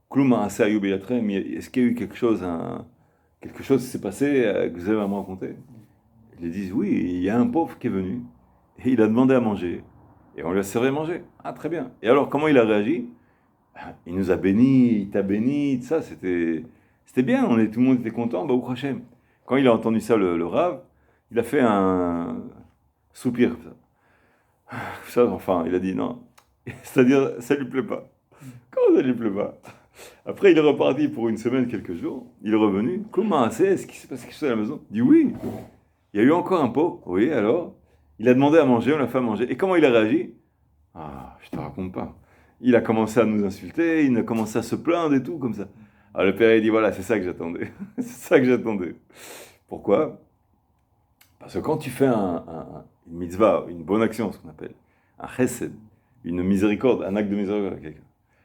B: Klouma assez Ayoub et mais est-ce qu'il y a eu quelque chose qui s'est passé que vous avez à me raconter? Ils disent oui, il y a un pauvre qui est venu et il a demandé à manger et on lui a servi à manger. Ah, très bien. Et alors, comment il a réagi? Il nous a bénis, il t'a béni, tout ça, c'était bien, tout le monde était content, bah, au Hachem. Quand il a entendu ça, le Rav, il a fait un soupir comme ça. Enfin, il a dit non. C'est-à-dire, ça lui plaît pas. Comment ça lui plaît pas? Après, il est reparti pour une semaine, quelques jours. Il est revenu. Comment c'est? Est-ce qu'il s'est passé quelque chose à la maison? Il dit oui. Il y a eu encore un pot. Oui, alors? Il a demandé à manger, on l'a fait à manger. Et comment il a réagi? Ah, je te raconte pas. Il a commencé à nous insulter, il a commencé à se plaindre et tout, comme ça. Alors le père, il dit voilà, c'est ça que j'attendais. C'est ça que j'attendais. Pourquoi? Parce que quand tu fais une mitzvah, une bonne action, ce qu'on appelle, un chesed, une miséricorde, un acte de miséricorde à quelqu'un.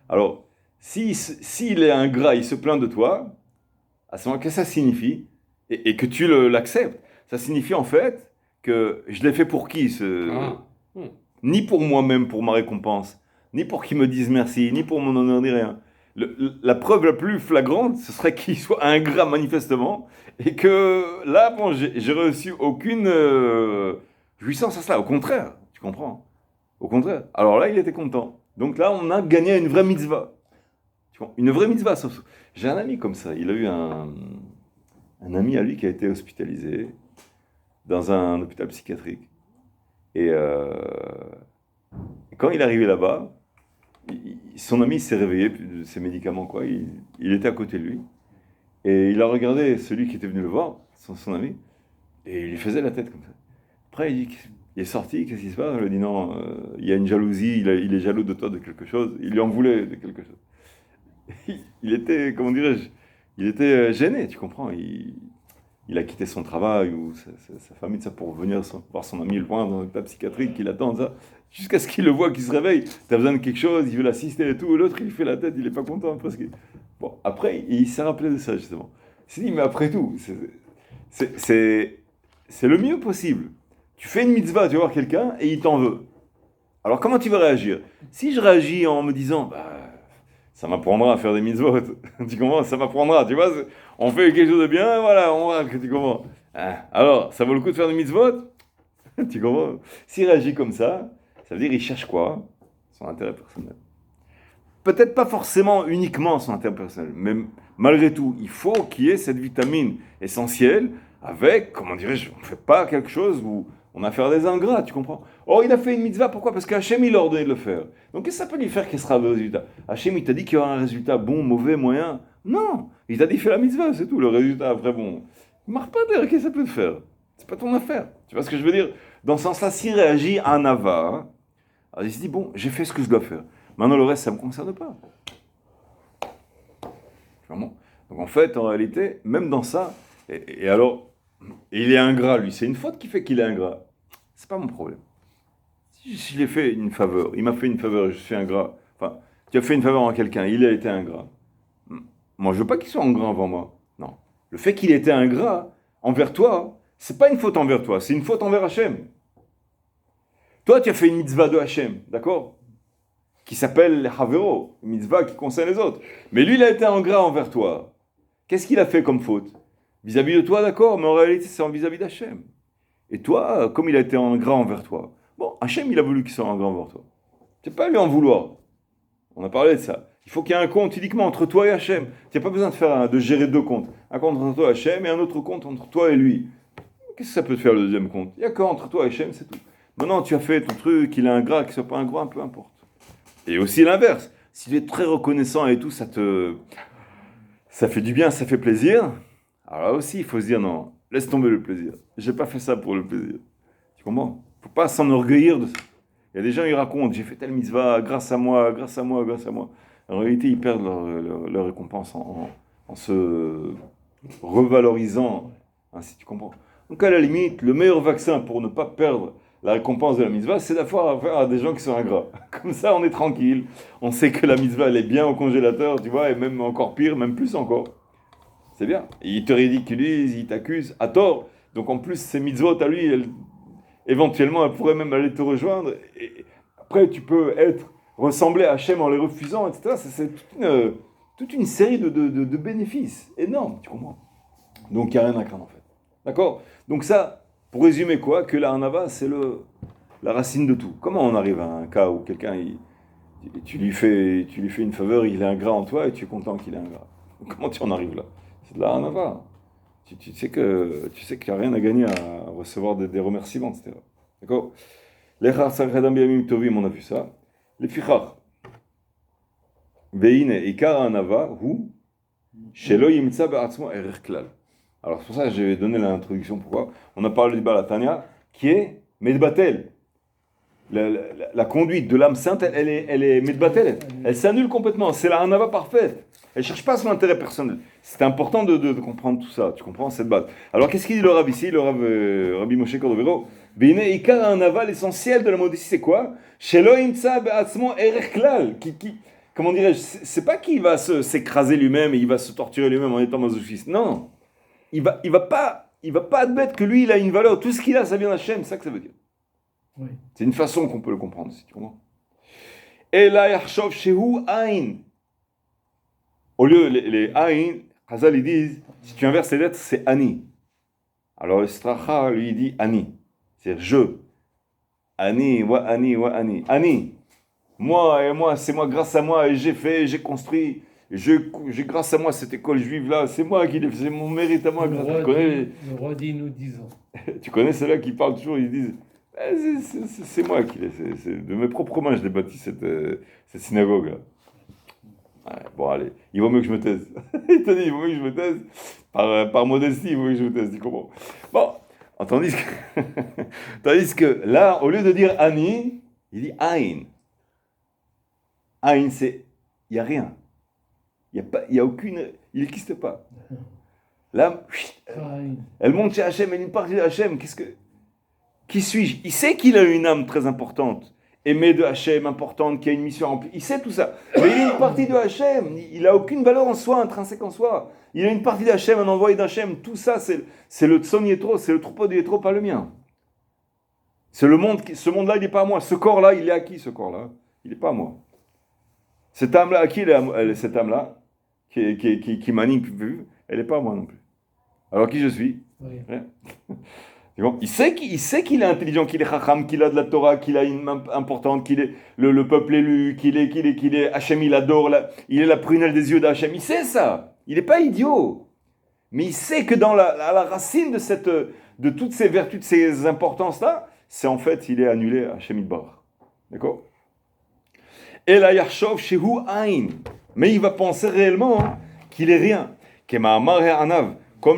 B: Alors, s'il est ingrat, il se plaint de toi, à ce moment, qu'est-ce que ça signifie? Et que tu l'acceptes. Ça signifie en fait que je l'ai fait pour qui Ni pour moi-même, pour ma récompense, ni pour qu'il me dise merci, ni pour mon honneur, ni rien. La preuve la plus flagrante, ce serait qu'il soit ingrat manifestement, et que là, bon, j'ai reçu aucune jouissance à cela. Au contraire, tu comprends? Au contraire. Alors là, il était content. Donc là, on a gagné une vraie mitzvah. Tu vois, une vraie mitzvah. J'ai un ami comme ça. Il a eu un ami à lui qui a été hospitalisé dans un hôpital psychiatrique. Et quand il est arrivé là-bas, son ami s'est réveillé de ses médicaments, quoi. Il était à côté de lui. Et il a regardé celui qui était venu le voir, son ami, et il lui faisait la tête comme ça. Après, il est sorti, qu'est-ce qui se passe? Il lui a dit non, il y a une jalousie, il est jaloux de toi de quelque chose. Il lui en voulait de quelque chose. Il était, comment dirais-je, il était gêné, tu comprends? Il a quitté son travail ou sa famille ça, pour venir voir son ami loin dans l'état psychiatrique, qu'il attend ça, jusqu'à ce qu'il le voit, qu'il se réveille. Tu as besoin de quelque chose, il veut l'assister et tout, et l'autre il fait la tête, il n'est pas content presque. Bon, après, il s'est rappelé de ça justement. Il s'est dit, mais après tout, c'est le mieux possible. Tu fais une mitzvah, tu vas voir quelqu'un et il t'en veut. Alors comment tu vas réagir? Si je réagis en me disant, ça m'apprendra à faire des mitzvot, tu comprends? Ça m'apprendra, tu vois? On fait quelque chose de bien, voilà, on voit que tu comprends. Alors, ça vaut le coup de faire des mitzvot? Tu comprends? S'il réagit comme ça veut dire qu'il cherche quoi? Son intérêt personnel. Peut-être pas forcément uniquement son intérêt personnel, mais malgré tout, il faut qu'il y ait cette vitamine essentielle avec, comment dirais-je, on ne fait pas quelque chose où on a affaire des ingrats, tu comprends? Or, il a fait une mitzvah, pourquoi? Parce qu'Hachem, il a ordonné de le faire. Donc, qu'est-ce que ça peut lui faire? Quel sera le résultat? Hachem, il t'a dit qu'il y aura un résultat bon, mauvais, moyen? Non! Il t'a dit fais la mitzvah, c'est tout. Le résultat, après, bon, il marque pas derrière, qu'est-ce que ça peut te faire? C'est pas ton affaire. Tu vois ce que je veux dire? Dans ce sens-là, s'il réagit à un ava, alors il se dit, bon, j'ai fait ce que je dois faire. Maintenant, le reste, ça ne me concerne pas. Vraiment. Donc, en fait, en réalité, même dans ça, et alors, il est ingrat, lui. C'est une faute qui fait qu'il est ingrat. C'est pas mon problème. Si je lui ai fait une faveur, il m'a fait une faveur, je suis ingrat. Enfin, tu as fait une faveur à quelqu'un, il a été ingrat. Moi, je veux pas qu'il soit ingrat envers moi. Non. Le fait qu'il ait été ingrat envers toi, c'est pas une faute envers toi, c'est une faute envers Hachem. Toi, tu as fait une mitzvah de Hachem, d'accord? Qui s'appelle les Havero, une mitzvah qui concerne les autres. Mais lui, il a été ingrat envers toi. Qu'est-ce qu'il a fait comme faute? Vis-à-vis de toi, d'accord, mais en réalité, c'est en vis-à-vis d'Hachem. Et toi, comme il a été ingrat envers toi, bon, Hachem, il a voulu qu'il soit ingrat envers toi. C'est pas lui en vouloir. On a parlé de ça. Il faut qu'il y ait un compte uniquement entre toi et Hachem. Tu n'as pas besoin de gérer deux comptes. Un compte entre toi et Hachem et un autre compte entre toi et lui. Qu'est-ce que ça peut te faire le deuxième compte? Il n'y a qu'entre toi et Hachem, c'est tout. Maintenant, tu as fait ton truc, il est ingrat, qu'il ne soit pas ingrat, peu importe. Et aussi l'inverse. Si tu es très reconnaissant et tout, ça fait du bien, ça fait plaisir. Alors là aussi, il faut se dire non, laisse tomber le plaisir. J'ai pas fait ça pour le plaisir. Tu comprends? Faut pas s'enorgueillir de ça. Il y a des gens, ils racontent, j'ai fait telle mitzvah grâce à moi, grâce à moi, grâce à moi. En réalité, ils perdent leur récompense en se revalorisant. Ainsi, tu comprends? Donc à la limite, le meilleur vaccin pour ne pas perdre la récompense de la mitzvah, c'est d'avoir affaire à des gens qui sont ingrats. Comme ça, on est tranquille. On sait que la mitzvah, elle est bien au congélateur, tu vois, et même encore pire, même plus encore. C'est bien. Et il te ridiculise, il t'accuse, à tort. Donc en plus, ces mitzvot à lui, éventuellement, elles pourraient même aller te rejoindre. Et après, tu peux ressembler à Hachem en les refusant, etc. C'est toute une série de bénéfices énormes, tu comprends? Donc il n'y a rien à craindre en fait. D'accord? Donc ça, pour résumer quoi? Que la hanava, c'est la racine de tout. Comment on arrive à un cas où quelqu'un, tu lui fais une faveur, il est ingrat en toi et tu es content qu'il est ingrat? Comment tu en arrives là? C'est de la hanava. Tu sais qu'il n'y a rien à gagner à recevoir des remerciements, etc. D'accord? Les chachadam biyamim tovim, on a vu ça. Les fichach. Veine ikar hanava hu shelo yimtza be'atzmo erech klal. Alors c'est pour ça que j'ai donné l'introduction. Pourquoi? On a parlé du Balatania, qui est Medbatel. La conduite de l'âme sainte, elle est Medbatel. Elle s'annule complètement. C'est la hanava parfaite. Elle ne cherche pas son intérêt personnel. C'est important de comprendre tout ça. Tu comprends cette base. Alors qu'est-ce qu'il dit le Rav ici? Le Rabbi Moshe Cordovero. Bine ikar hanava, l'essentiel de la modestie, c'est quoi? Shelo imtza be'atzmo erech klal. Comment dirais-je? C'est pas qu'il va s'écraser lui-même et il va se torturer lui-même en étant masochiste. Non. Il va pas admettre que lui, il a une valeur. Tout ce qu'il a, ça vient d'Hachem. C'est ça que ça veut dire.
A: Oui.
B: C'est une façon qu'on peut le comprendre, si tu comprends. Et là, Yarshov Shehu Ain. Au lieu, les Ain, Chazal, ils disent, si tu inverses les lettres, c'est Ani. Alors le Stracha, lui, il dit Ani. C'est je. Ani, wa Ani, wa Ani. Ani. Moi, c'est moi, grâce à moi, et j'ai construit. J'ai grâce à moi cette école juive là, c'est moi qui l'ai fait, c'est mon mérite à moi.
A: Le roi dit nous disons.
B: Tu connais ceux-là qui parlent toujours, ils disent c'est moi qui l'ai fait, de mes propres mains je l'ai bâti cette synagogue là. Ouais, bon allez, il vaut mieux que je me taise. Il te dit il vaut mieux que je me taise par modestie, il vaut mieux que je me taise, tu comprends? Bon, tandis que là, au lieu de dire Ani, il dit Ain. Ain, c'est il n'y a rien. Il y a aucune. Il n'existe pas. Là, elle monte chez Hachem, elle est une partie de Hachem. Qui suis-je? Il sait qu'il a une âme très importante, aimée de Hachem, importante, qui a une mission remplie. Il sait tout ça. Mais il est une partie de Hachem. Il n'a aucune valeur en soi, intrinsèque en soi. Il a une partie d'Hachem, un envoyé d'Hachem. Tout ça, c'est le Tson Yetro, c'est le troupeau de Yetro, pas le mien. C'est le monde. Ce monde-là, il n'est pas à moi. Ce corps-là, il est à qui, ce corps-là? Il n'est pas à moi. Cette âme-là, à qui cette âme-là? Qui m'anime, elle n'est pas à moi non plus. Alors qui je suis?
A: Oui.
B: Bon, il sait qu'il est intelligent, qu'il est chacham, qu'il a de la Torah, qu'il a une main importante, qu'il est le peuple élu, qu'il est Hachem, il adore, il est la prunelle des yeux d'Hachem. Il sait ça. Il n'est pas idiot. Mais il sait que dans la racine de toutes ces vertus, de ces importances-là, c'est en fait, il est annulé à Hachem Yitbarach. D'accord? Et la Yarshov Shehu Ain. Mais il va penser réellement qu'il est rien. Comme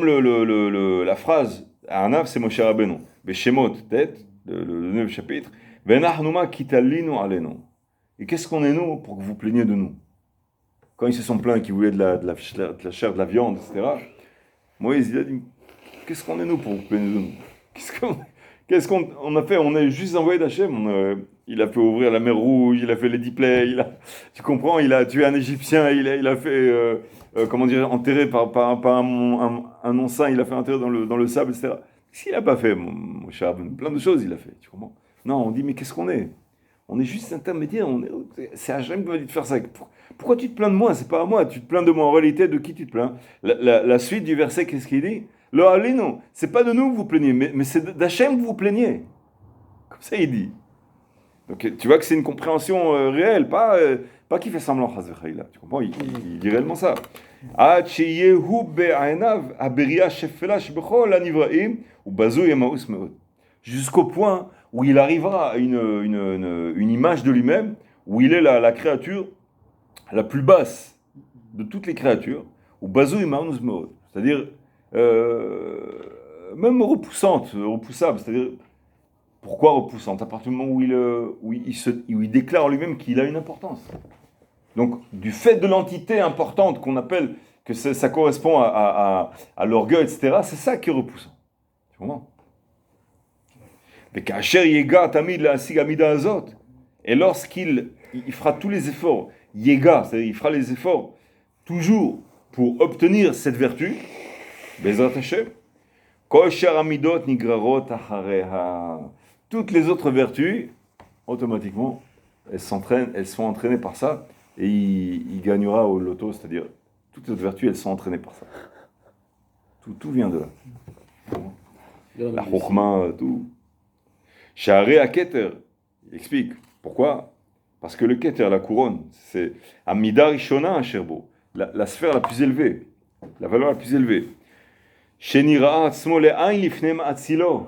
B: la phrase Anav, c'est Moshe Rabbeinu. Beshemot, tête, le 9 chapitre. Venahnuma kitalinu alenu. Et qu'est-ce qu'on est nous pour que vous plaigniez de nous? Quand ils se sont plaints qu'ils voulaient de la chair, de la viande, etc. Moïse, il a dit, qu'est-ce qu'on est nous pour vous plaigner de nous? Qu'est-ce qu'on a fait? On est juste envoyé d'Hachem. Il a fait ouvrir la mer Rouge, il a fait les 10 plaies, tu comprends, il a tué un Égyptien, il a fait, enterré par un non-saint, il a fait enterrer dans le sable, etc. Qu'est-ce qu'il n'a pas fait, mon cher? Plein de choses il a fait, tu comprends? Non, on dit, mais qu'est-ce qu'on est? On est juste intermédiaire, c'est Hachem qui m'a dit de faire ça. Pourquoi tu te plains de moi? C'est pas à moi, tu te plains de moi. En réalité, de qui tu te plains? La suite du verset, qu'est-ce qu'il dit? Le non, c'est pas de nous que vous plaignez, mais c'est d'Hachem que vous plaignez. Comme ça, il dit. Donc tu vois que c'est une compréhension réelle, pas qu'il fait semblant, tu comprends? Il dit réellement ça. Jusqu'au point où il arrivera à une image de lui-même, où il est la créature la plus basse de toutes les créatures, ou bazou imaous meod, c'est-à-dire même repoussable, c'est-à-dire pourquoi repoussante? À partir du moment où il déclare en lui-même qu'il a une importance. Donc, du fait de l'entité importante qu'on appelle, que ça correspond à l'orgueil, etc., c'est ça qui est repoussant. Tu comprends? Et lorsqu'il fera tous les efforts, c'est-à-dire il fera les efforts toujours pour obtenir cette vertu, Bezrat Hashem, toutes les autres vertus, automatiquement, elles sont entraînées par ça, et il gagnera au loto, c'est-à-dire, toutes les autres vertus, elles sont entraînées par ça. Tout vient de là. La chokhma, tout. Sha'arei ha-keter, il explique. Pourquoi? Parce que le keter, la couronne, c'est Amida Rishona Asherbo, la sphère la plus élevée, la valeur la plus élevée. Shenira atzmo le'ain lifnem atzilo.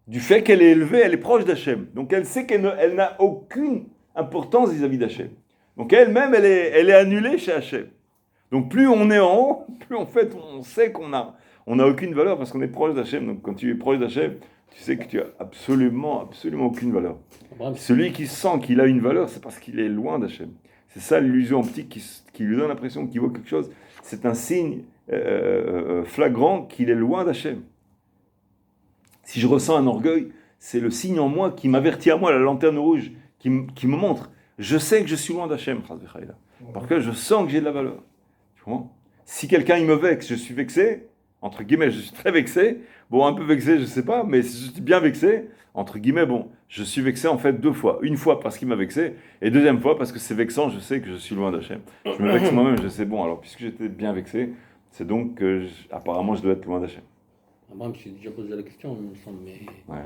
B: Du fait qu'elle est élevée, elle est proche d'Hachem. Donc elle sait qu'elle n'a aucune importance vis-à-vis d'Hachem. Donc elle-même, elle est annulée chez Hachem. Donc plus on est en haut, plus en fait on sait qu'on n'a aucune valeur parce qu'on est proche d'Hachem. Donc quand tu es proche d'Hachem, tu sais que tu as absolument aucune valeur. Celui qui sent qu'il a une valeur, c'est parce qu'il est loin d'Hachem. C'est ça l'illusion optique qui lui donne l'impression qu'il voit quelque chose. C'est un signe flagrant qu'il est loin d'Hachem. Si je ressens un orgueil, c'est le signe en moi qui m'avertit à moi, la lanterne rouge, qui me montre. Je sais que je suis loin d'Hachem, parce que je sens que j'ai de la valeur. Tu comprends? Si quelqu'un il me vexe, je suis vexé, entre guillemets, je suis très vexé. Bon, un peu vexé, je ne sais pas, mais si je suis bien vexé, entre guillemets, bon, je suis vexé en fait 2 fois. Une fois parce qu'il m'a vexé, et deuxième fois parce que c'est vexant, je sais que je suis loin d'Hachem. Je me vexe moi-même, je sais, bon, alors puisque j'étais bien vexé, c'est donc que apparemment je dois être loin d'Hachem.
C: Abraham, je t'ai déjà posé la question, il me semble, mais
B: Ouais.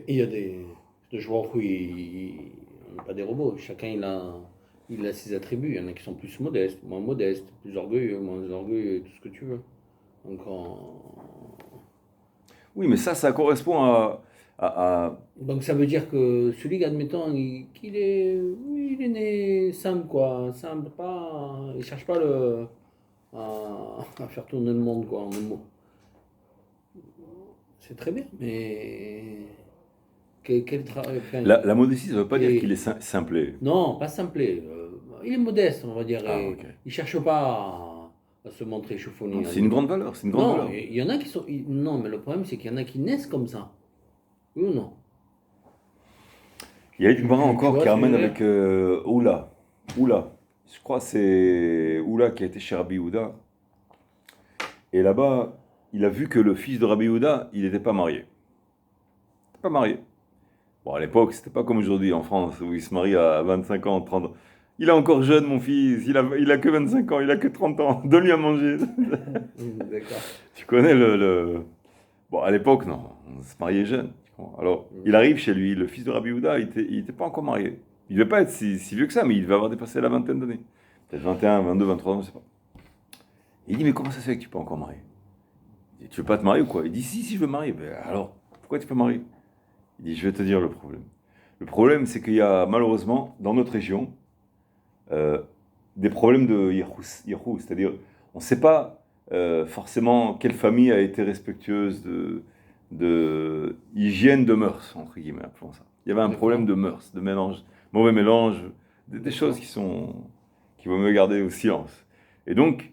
C: il y a des joueurs où on n'est pas des robots. Chacun il a ses attributs. Il y en a qui sont plus modestes, moins modestes, plus orgueilleux, moins orgueilleux, tout ce que tu veux. Donc,
B: Oui, mais ça correspond à...
C: Donc ça veut dire que celui, admettons, il est né simple, quoi. Simple, il cherche pas à faire tourner le monde, quoi, en un mot. C'est très bien, mais quel travail.
B: La modestie, ça ne veut pas dire qu'il est simplé.
C: Non, pas simplé. Il est modeste, on va dire.
B: Okay.
C: Il ne cherche pas à se montrer chaufonnier.
B: C'est une grande valeur, c'est une grande valeur.
C: Il y en a qui sont. Non, mais le problème, c'est qu'il y en a qui naissent comme ça. Oui ou non?
B: Il y a une Gemara encore qui ramène avec Oula. Je crois que c'est Oula qui a été chez Rabbi Yehuda. Et là-bas, il a vu que le fils de Rabbi Yehuda, il n'était pas marié. Pas marié. Bon, à l'époque, c'était pas comme aujourd'hui en France, où il se marie à 25 ans, 30 ans. Il est encore jeune, mon fils, il a que 25 ans, il a que 30 ans, donne-lui à manger.
C: D'accord.
B: Tu connais Bon, à l'époque, non, on se mariait jeune. Alors, il arrive chez lui, le fils de Rabbi Yehuda, il était pas encore marié. Il ne devait pas être si vieux que ça, mais il devait avoir dépassé la vingtaine d'années. Peut-être 21, 22, 23 ans, je ne sais pas. Il dit, mais comment ça se fait que tu ne peux pas encore marier? Il dit, tu veux pas te marier ou quoi? Il dit, si, je veux marier. Ben, alors, pourquoi tu peux marier? Il dit, je vais te dire le problème. Le problème, c'est qu'il y a malheureusement, dans notre région, des problèmes de yirhous, c'est-à-dire, on ne sait pas forcément quelle famille a été respectueuse de hygiène de mœurs, entre guillemets, appelons ça. Il y avait un problème de mœurs, de mélange, mauvais mélange, des choses qui vont me garder au silence. Et donc,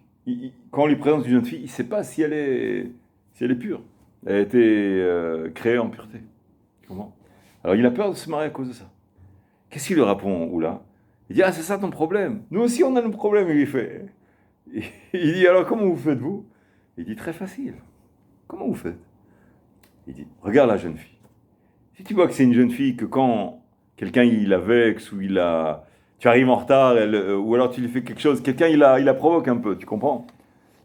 B: quand on lui présente une jeune fille, il ne sait pas si elle est pure. Elle a été créée en pureté. Comment? Alors il a peur de se marier à cause de ça. Qu'est-ce qu'il lui répond, Oula? Il dit, ah, c'est ça ton problème. Nous aussi, on a nos problèmes, il fait. Il dit, alors comment vous faites, vous? Il dit, très facile. Comment vous faites? Il dit, regarde la jeune fille. Si tu vois que c'est une jeune fille, que quand quelqu'un il la vexe ou tu arrives en retard, ou alors tu lui fais quelque chose, quelqu'un il la provoque un peu, tu comprends?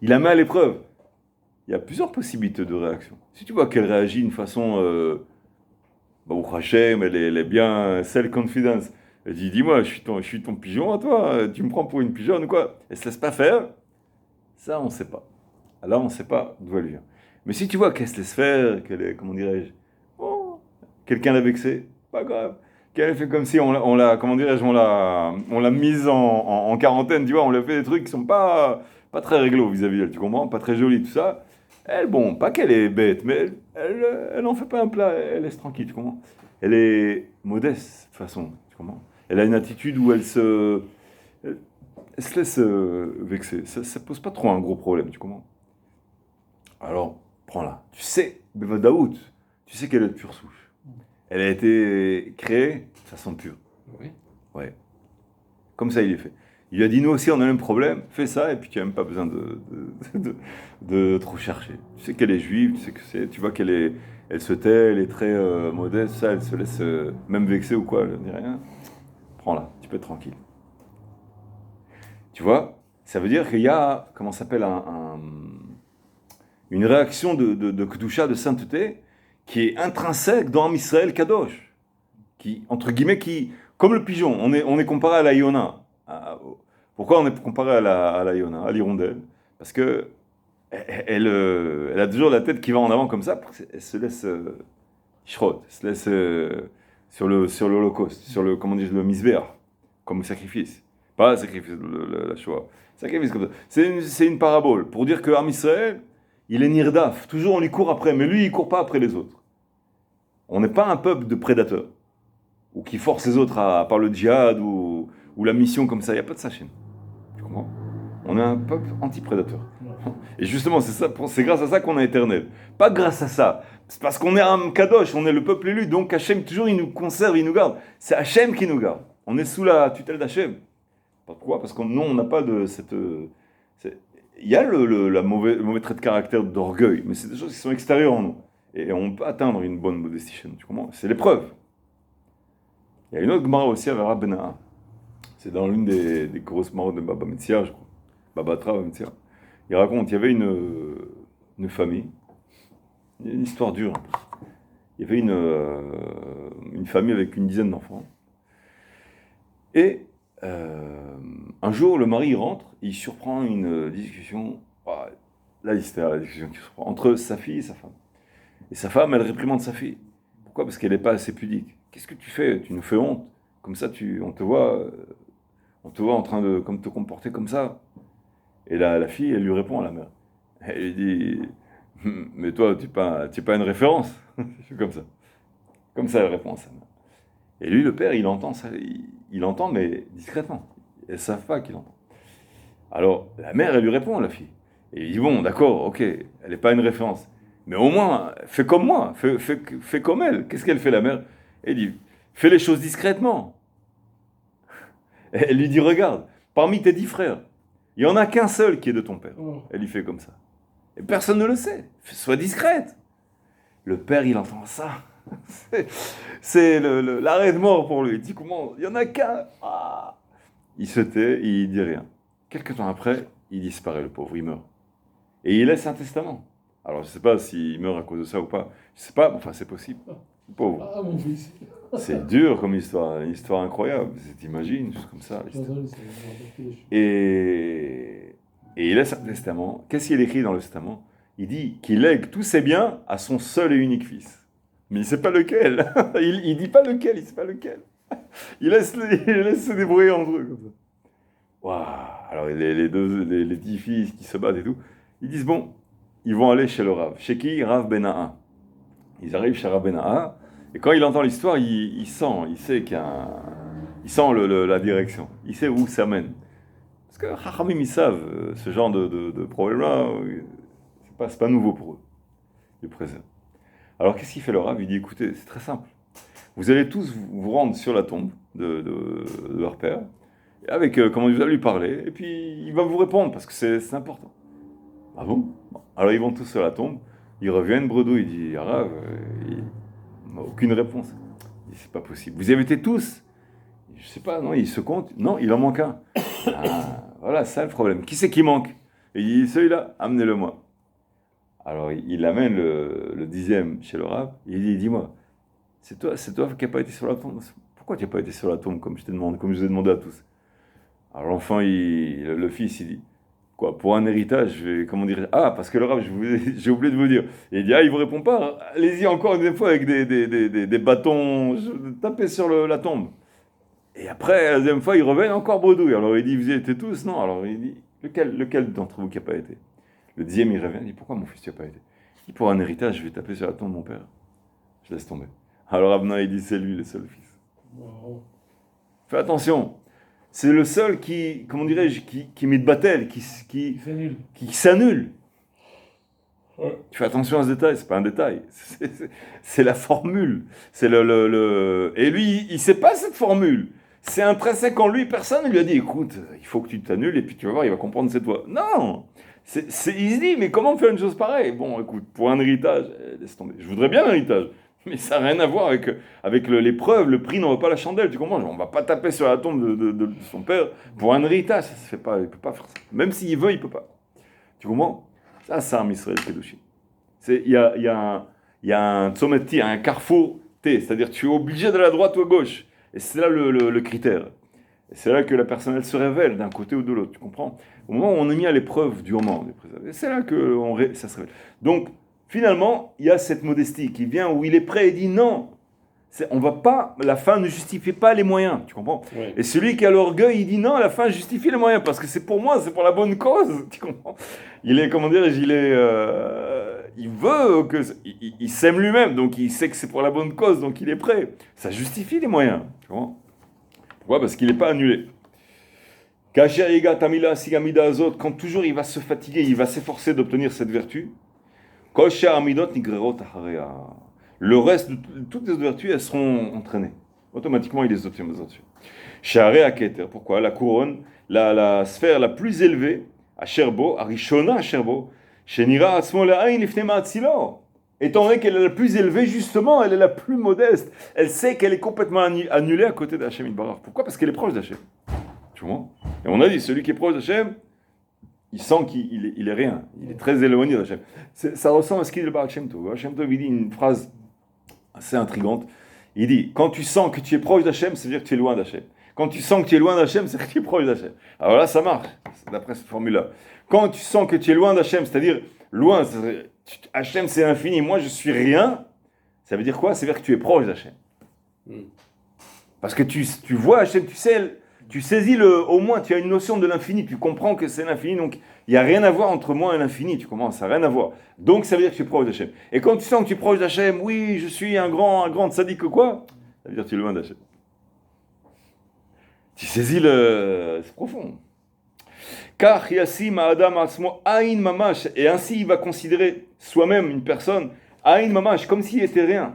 B: Il la met à l'épreuve. Il y a plusieurs possibilités de réaction. Si tu vois qu'elle réagit d'une façon, Baruch Hashem, elle est bien self-confidence. Elle dit, dis-moi, je suis ton pigeon à toi, tu me prends pour une pigeonne ou quoi? Elle se laisse pas faire. Ça, on ne sait pas. Là, on ne sait pas d'où elle vient. Mais si tu vois qu'elle se laisse faire, qu'elle est, comment dirais-je, oh, quelqu'un l'a vexée, pas grave. Qu'elle fait comme si comment dirais-je, on l'a mise en quarantaine, tu vois, on lui a fait des trucs qui sont pas très réglo vis-à-vis d'elle, tu comprends? Pas très jolis, tout ça. Elle, bon, pas qu'elle est bête, mais elle en fait pas un plat, elle laisse tranquille, tu comprends? Elle est modeste, de toute façon, tu comprends? Elle a une attitude où elle se laisse vexer. Ça pose pas trop un gros problème, tu comprends? Alors, prends-la. Tu sais, Bevadaout, tu sais qu'elle est de pure souche. Elle a été créée, ça sent pur.
C: Oui.
B: Ouais. Comme ça, il est fait. Il lui a dit, nous aussi, on a le même problème, fais ça, et puis tu n'as même pas besoin de trop chercher. Tu sais qu'elle est juive, tu vois elle se tait, elle est très modeste, ça, elle se laisse même vexer ou quoi, elle ne dit rien. Prends-la, tu peux être tranquille. Tu vois, ça veut dire qu'il y a, comment ça s'appelle, une réaction de Kedusha, de sainteté, qui est intrinsèque dans Israël Kadosh. Qui, entre guillemets, comme le pigeon, on est comparé à la Iona. Pourquoi on est comparé à la Iona, à l'hirondelle? Parce que elle a toujours la tête qui va en avant comme ça, parce qu'elle se laisse shrot, elle se laisse sur l'Holocauste, sur le, comment dire, le misbéach, comme sacrifice. Pas sacrifice, la Shoah. Sacrifice comme ça. C'est une parabole pour dire que Am Israël, il est nirdaf. Toujours on lui court après, mais lui il court pas après les autres. On n'est pas un peuple de prédateurs ou qui force les autres par le djihad ou la mission comme ça. Il n'y a pas de ça chez nous. Tu comprends? On est un peuple anti-prédateur. Et justement, c'est grâce à ça qu'on est éternel. Pas grâce à ça. C'est parce qu'on est un kadosh, on est le peuple élu. Donc Hachem, toujours, il nous conserve, il nous garde. C'est Hachem qui nous garde. On est sous la tutelle d'Hachem. Pourquoi? Parce que nous, on n'a pas de cette... Il y a le mauvais trait de caractère d'orgueil, mais c'est des choses qui sont extérieures en nous. Et on peut atteindre une bonne modestie chez nous. Tu comprends? C'est l'épreuve. Il y a une autre Gemara aussi avec Rabbi Benaha. C'est dans l'une des grosses marottes de Baba Metzia, je crois. Baba Tra, Baba Metzia. Il raconte, il y avait une famille, une histoire dure. Il y avait une famille avec une dizaine d'enfants. Et un jour, le mari rentre, il surprend une discussion, la discussion qui se prend entre sa fille et sa femme. Et sa femme, elle réprimande sa fille. Pourquoi? Parce qu'elle n'est pas assez pudique. Qu'est-ce que tu fais? Tu nous fais honte. Comme ça, on te voit en train de te comporter comme ça. Et la fille, elle lui répond à la mère. Elle lui dit, mais toi, tu n'es pas une référence. C'est comme ça. Comme ça, elle répond à sa mère. Et lui, le père, il entend ça, il entend, mais discrètement. Elles ne savent pas qu'il entend. Alors, la mère, elle lui répond à la fille. Et il dit, bon, d'accord, ok, elle n'est pas une référence. Mais au moins, fais comme moi, fais comme elle. Qu'est-ce qu'elle fait, la mère? Elle dit, fais les choses discrètement. Elle lui dit, regarde, parmi tes 10 frères, il n'y en a qu'un seul qui est de ton père. Elle lui fait comme ça. Et personne ne le sait. Sois discrète. Le père, il entend ça. C'est l'arrêt de mort pour lui. Il dit, comment? Il n'y en a qu'un. Il se tait, il dit rien. Quelques temps après, il disparaît, le pauvre, il meurt. Et il laisse un testament. Alors, je ne sais pas s'il meurt à cause de ça ou pas. Je ne sais pas, enfin, c'est possible. Le pauvre.
A: Mon fils.
B: C'est dur comme histoire, une histoire incroyable. T'imagines, juste comme ça. Et il laisse un testament. Qu'est-ce qu'il écrit dans le testament? Il dit qu'il lègue tous ses biens à son seul et unique fils. Mais il ne sait pas lequel. Il ne dit pas lequel, il ne sait pas lequel. Il laisse se débrouiller entre eux comme ça. Waouh. Alors les 10 fils qui se battent et tout, ils disent bon, ils vont aller chez le Rav. Chez qui? Rav Benaha. Ils arrivent chez Rav Benaha, et quand il entend l'histoire, il sait qu'il y a il sent la direction. Il sait où ça mène. Parce que Chachamim, ils savent, ce genre de problème-là, c'est pas nouveau pour eux. Ils préservent. Alors qu'est-ce qu'il fait le Rav? Il dit écoutez, c'est très simple. Vous allez tous vous rendre sur la tombe de leur père, avec comment vous allez lui parler, et puis il va vous répondre, parce que c'est important. Ah bon? Alors ils vont tous sur la tombe, ils reviennent, Bredou, il dit Rav, aucune réponse. Il dit, c'est pas possible. Vous y avez été tous? Je sais pas, non, il se compte. Non, il en manque un. Ah, voilà, ça le problème. Qui c'est qui manque? Et il dit, celui-là, amenez-le moi. Alors il amène le 10e chez le Rav. Il dit, dis-moi, c'est toi qui n'as pas été sur la tombe. Pourquoi tu n'as pas été sur la tombe comme je vous ai demandé à tous? Alors l'enfant, le fils, il dit, quoi, pour un héritage, comment dire, ah, parce que le Rav, j'ai oublié de vous dire. Et il dit, ah, il vous répond pas, allez-y encore une fois avec des bâtons, tapez sur la tombe. Et après, la deuxième fois, il revient encore bredouille. Alors il dit, vous y étiez tous? Non. Alors il dit, lequel d'entre vous qui n'a pas été? Le 10e, il revient, il dit, pourquoi mon fils, tu n'as pas été? Il dit, pour un héritage, je vais taper sur la tombe de mon père. Je laisse tomber. Alors Abna, il dit, c'est lui le seul fils.
A: Wow.
B: Fais attention. C'est le seul qui, comment dirais-je, qui met de battel, qui s'annule. Ouais. Tu fais attention à ce détail, c'est pas un détail. C'est la formule. C'est Et lui, il sait pas cette formule. C'est intrinsèque en lui, personne ne lui a dit, écoute, il faut que tu t'annules et puis tu vas voir, il va comprendre cette voie. Non! Il se dit, mais comment faire une chose pareille? Bon, écoute, pour un héritage, laisse tomber. Je voudrais bien un héritage, mais ça n'a rien à voir avec l'épreuve, le prix n'en vaut pas la chandelle, tu comprends? On va pas taper sur la tombe de son père pour un héritage, ça se fait pas, il peut pas faire ça. Même s'il veut, il peut pas. Tu comprends? Ça, c'est un Israël Kedoshi. Il y a un tzometti, un carrefour T, c'est-à-dire tu es obligé d'aller à droite ou à gauche. Et c'est là le critère. Et c'est là que la personne, elle se révèle d'un côté ou de l'autre, tu comprends? Au moment où on est mis à l'épreuve durement, c'est là que ça se révèle. Donc, finalement, il y a cette modestie qui vient où il est prêt et dit non. On va pas, la fin ne justifie pas les moyens, tu comprends? Oui. Et celui qui a l'orgueil, il dit non, la fin justifie les moyens, parce que c'est pour moi, c'est pour la bonne cause, tu comprends? Il est, comment dire, il veut il s'aime lui-même, donc il sait que c'est pour la bonne cause, donc il est prêt. Ça justifie les moyens, tu comprends? Pourquoi? Parce qu'il n'est pas annulé. Quand toujours il va se fatiguer, il va s'efforcer d'obtenir cette vertu, le reste de toutes les vertus, elles seront entraînées. Automatiquement, il les obtient. Pourquoi? La couronne, la sphère la plus élevée, à Cherbo, à Rishona, à Cherbo, étant donné qu'elle est la plus élevée, justement, elle est la plus modeste. Elle sait qu'elle est complètement annulée à côté d'Hachem Itbarach. Pourquoi? Parce qu'elle est proche d'Hachem. Tu vois? Et on a dit, celui qui est proche d'Hachem, il sent qu'il est rien. Il est très éloigné d'Hachem. Ça ressemble à ce qu'il dit le Baal Shem Tov. Shem Tov, il dit une phrase assez intrigante. Il dit, quand tu sens que tu es proche d'Hachem, c'est-à-dire que tu es loin d'Hachem. Quand tu sens que tu es loin d'Hachem, c'est-à-dire que tu es proche d'Hachem. Alors là, ça marche, d'après cette formule-là. Quand tu sens que tu es loin d'Hachem, c'est-à-dire loin, Hachem c'est infini, moi je suis rien, ça veut dire quoi? Ça veut dire que tu es proche d'Hachem. Parce que tu vois Hachem, tu saisis au moins, tu as une notion de l'infini, tu comprends que c'est l'infini, donc il n'y a rien à voir entre moi et l'infini, tu comprends, ça n'a rien à voir. Donc ça veut dire que tu es proche d'Hachem. Et quand tu sens que tu es proche d'Hachem, oui, je suis un grand tzaddik ou quoi, ça veut dire que tu es loin d'Hachem. Tu saisis c'est profond. Car Yassim Adam Asmo Aïn Mamash, et ainsi il va considérer soi-même une personne Aïn Mamash, comme s'il n'était rien.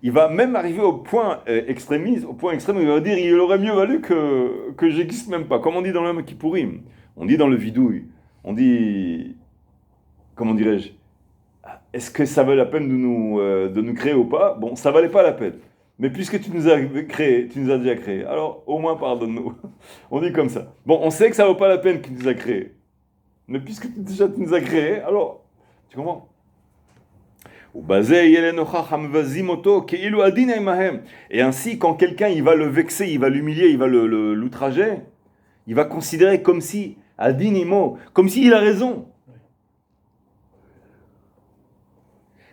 B: Il va même arriver au point extrême où il va dire il aurait mieux valu que j'existe même pas. Comme on dit dans le Yom Kippourim, on dit dans le vidouille, on dit, comment dirais-je, est-ce que ça vaut la peine de nous créer ou pas? Bon, ça valait pas la peine. Mais puisque tu nous as déjà créés, alors au moins pardonne-nous. On dit comme ça. Bon, on sait que ça ne vaut pas la peine qu'il nous a créés. Mais puisque tu nous as créés, alors, tu comprends? Et ainsi, quand quelqu'un il va le vexer, il va l'humilier, il va l'outrager, il va considérer comme si, adinimo, comme s'il a raison.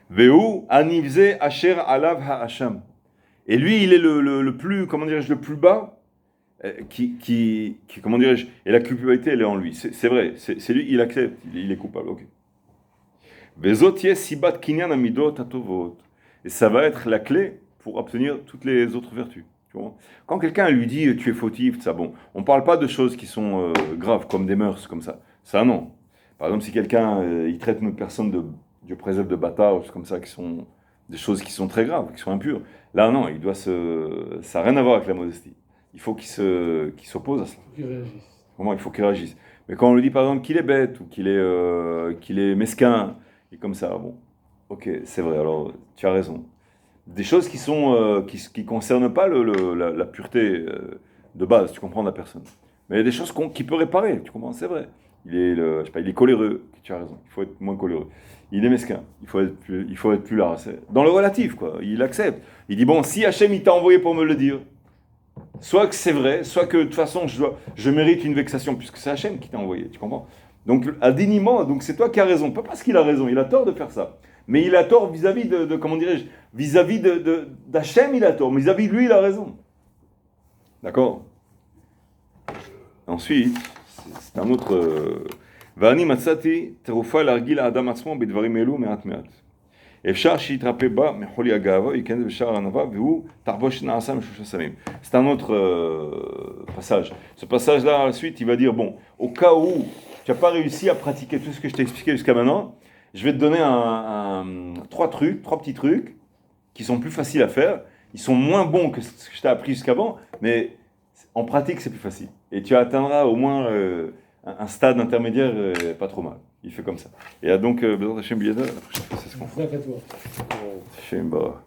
B: Veu anivze asher alav ha'asham. Et lui, il est le plus, comment dirais-je, le plus bas, qui comment dirais-je, et la culpabilité, elle est en lui. C'est vrai, c'est lui, il accepte, il est coupable, ok. Et ça va être la clé pour obtenir toutes les autres vertus. Tu vois? Quand quelqu'un lui dit, tu es fautif, ça, bon, on ne parle pas de choses qui sont graves, comme des mœurs, comme ça. Ça, non. Par exemple, si quelqu'un, il traite une personne Dieu préserve de bâtard, comme ça, qui sont des choses qui sont très graves, qui sont impures. Là, non, ça n'a rien à voir avec la modestie. Il faut qu'il s'oppose à ça.
A: Qu'il réagisse.
B: Comment il faut qu'il réagisse. Mais quand on lui dit, par exemple, qu'il est bête, ou qu'il est mesquin, et comme ça, bon, Ok, c'est vrai, alors tu as raison. Des choses qui sont qui concernent pas la pureté de base, tu comprends, de la personne. Mais il y a des choses qu'il peut réparer, tu comprends, c'est vrai. Je sais pas, il est coléreux, tu as raison, il faut être moins coléreux. Il est mesquin, il faut être plus là. Dans le relatif, quoi, il accepte. Il dit, bon, si Hachem il t'a envoyé pour me le dire, soit que c'est vrai, soit que de toute façon je mérite une vexation, puisque c'est Hachem qui t'a envoyé, tu comprends? Donc à déniement, donc c'est toi qui as raison, pas parce qu'il a raison, il a tort de faire ça. Mais il a tort vis-à-vis comment dirais-je, vis-à-vis d'Hachem, il a tort, mais vis-à-vis de lui, il a raison. D'accord? Ensuite, c'est un autre... Vani matzati terufa l'argil adam atzmo bedvarim elu me'at me'at. אפשר שיתרפא בה מחולי הגאווה, ייכנס בשער הענווה, והוא תחבוש נעשה משלושה סמים. C'est un autre passage. Ce passage-là, à la suite, il va dire, bon, au cas où tu n'as pas réussi à pratiquer tout ce que je t'ai expliqué jusqu'à maintenant, je vais te donner trois petits trucs, qui sont plus faciles à faire. Ils sont moins bons que ce que je t'ai appris jusqu'avant, mais en pratique, c'est plus facile. Et tu atteindras au moins un stade intermédiaire pas trop mal. Il fait comme ça. Et donc, Bezrat Hashem Biyada, la prochaine fois, c'est ce qu'on fait. Hashem Bara.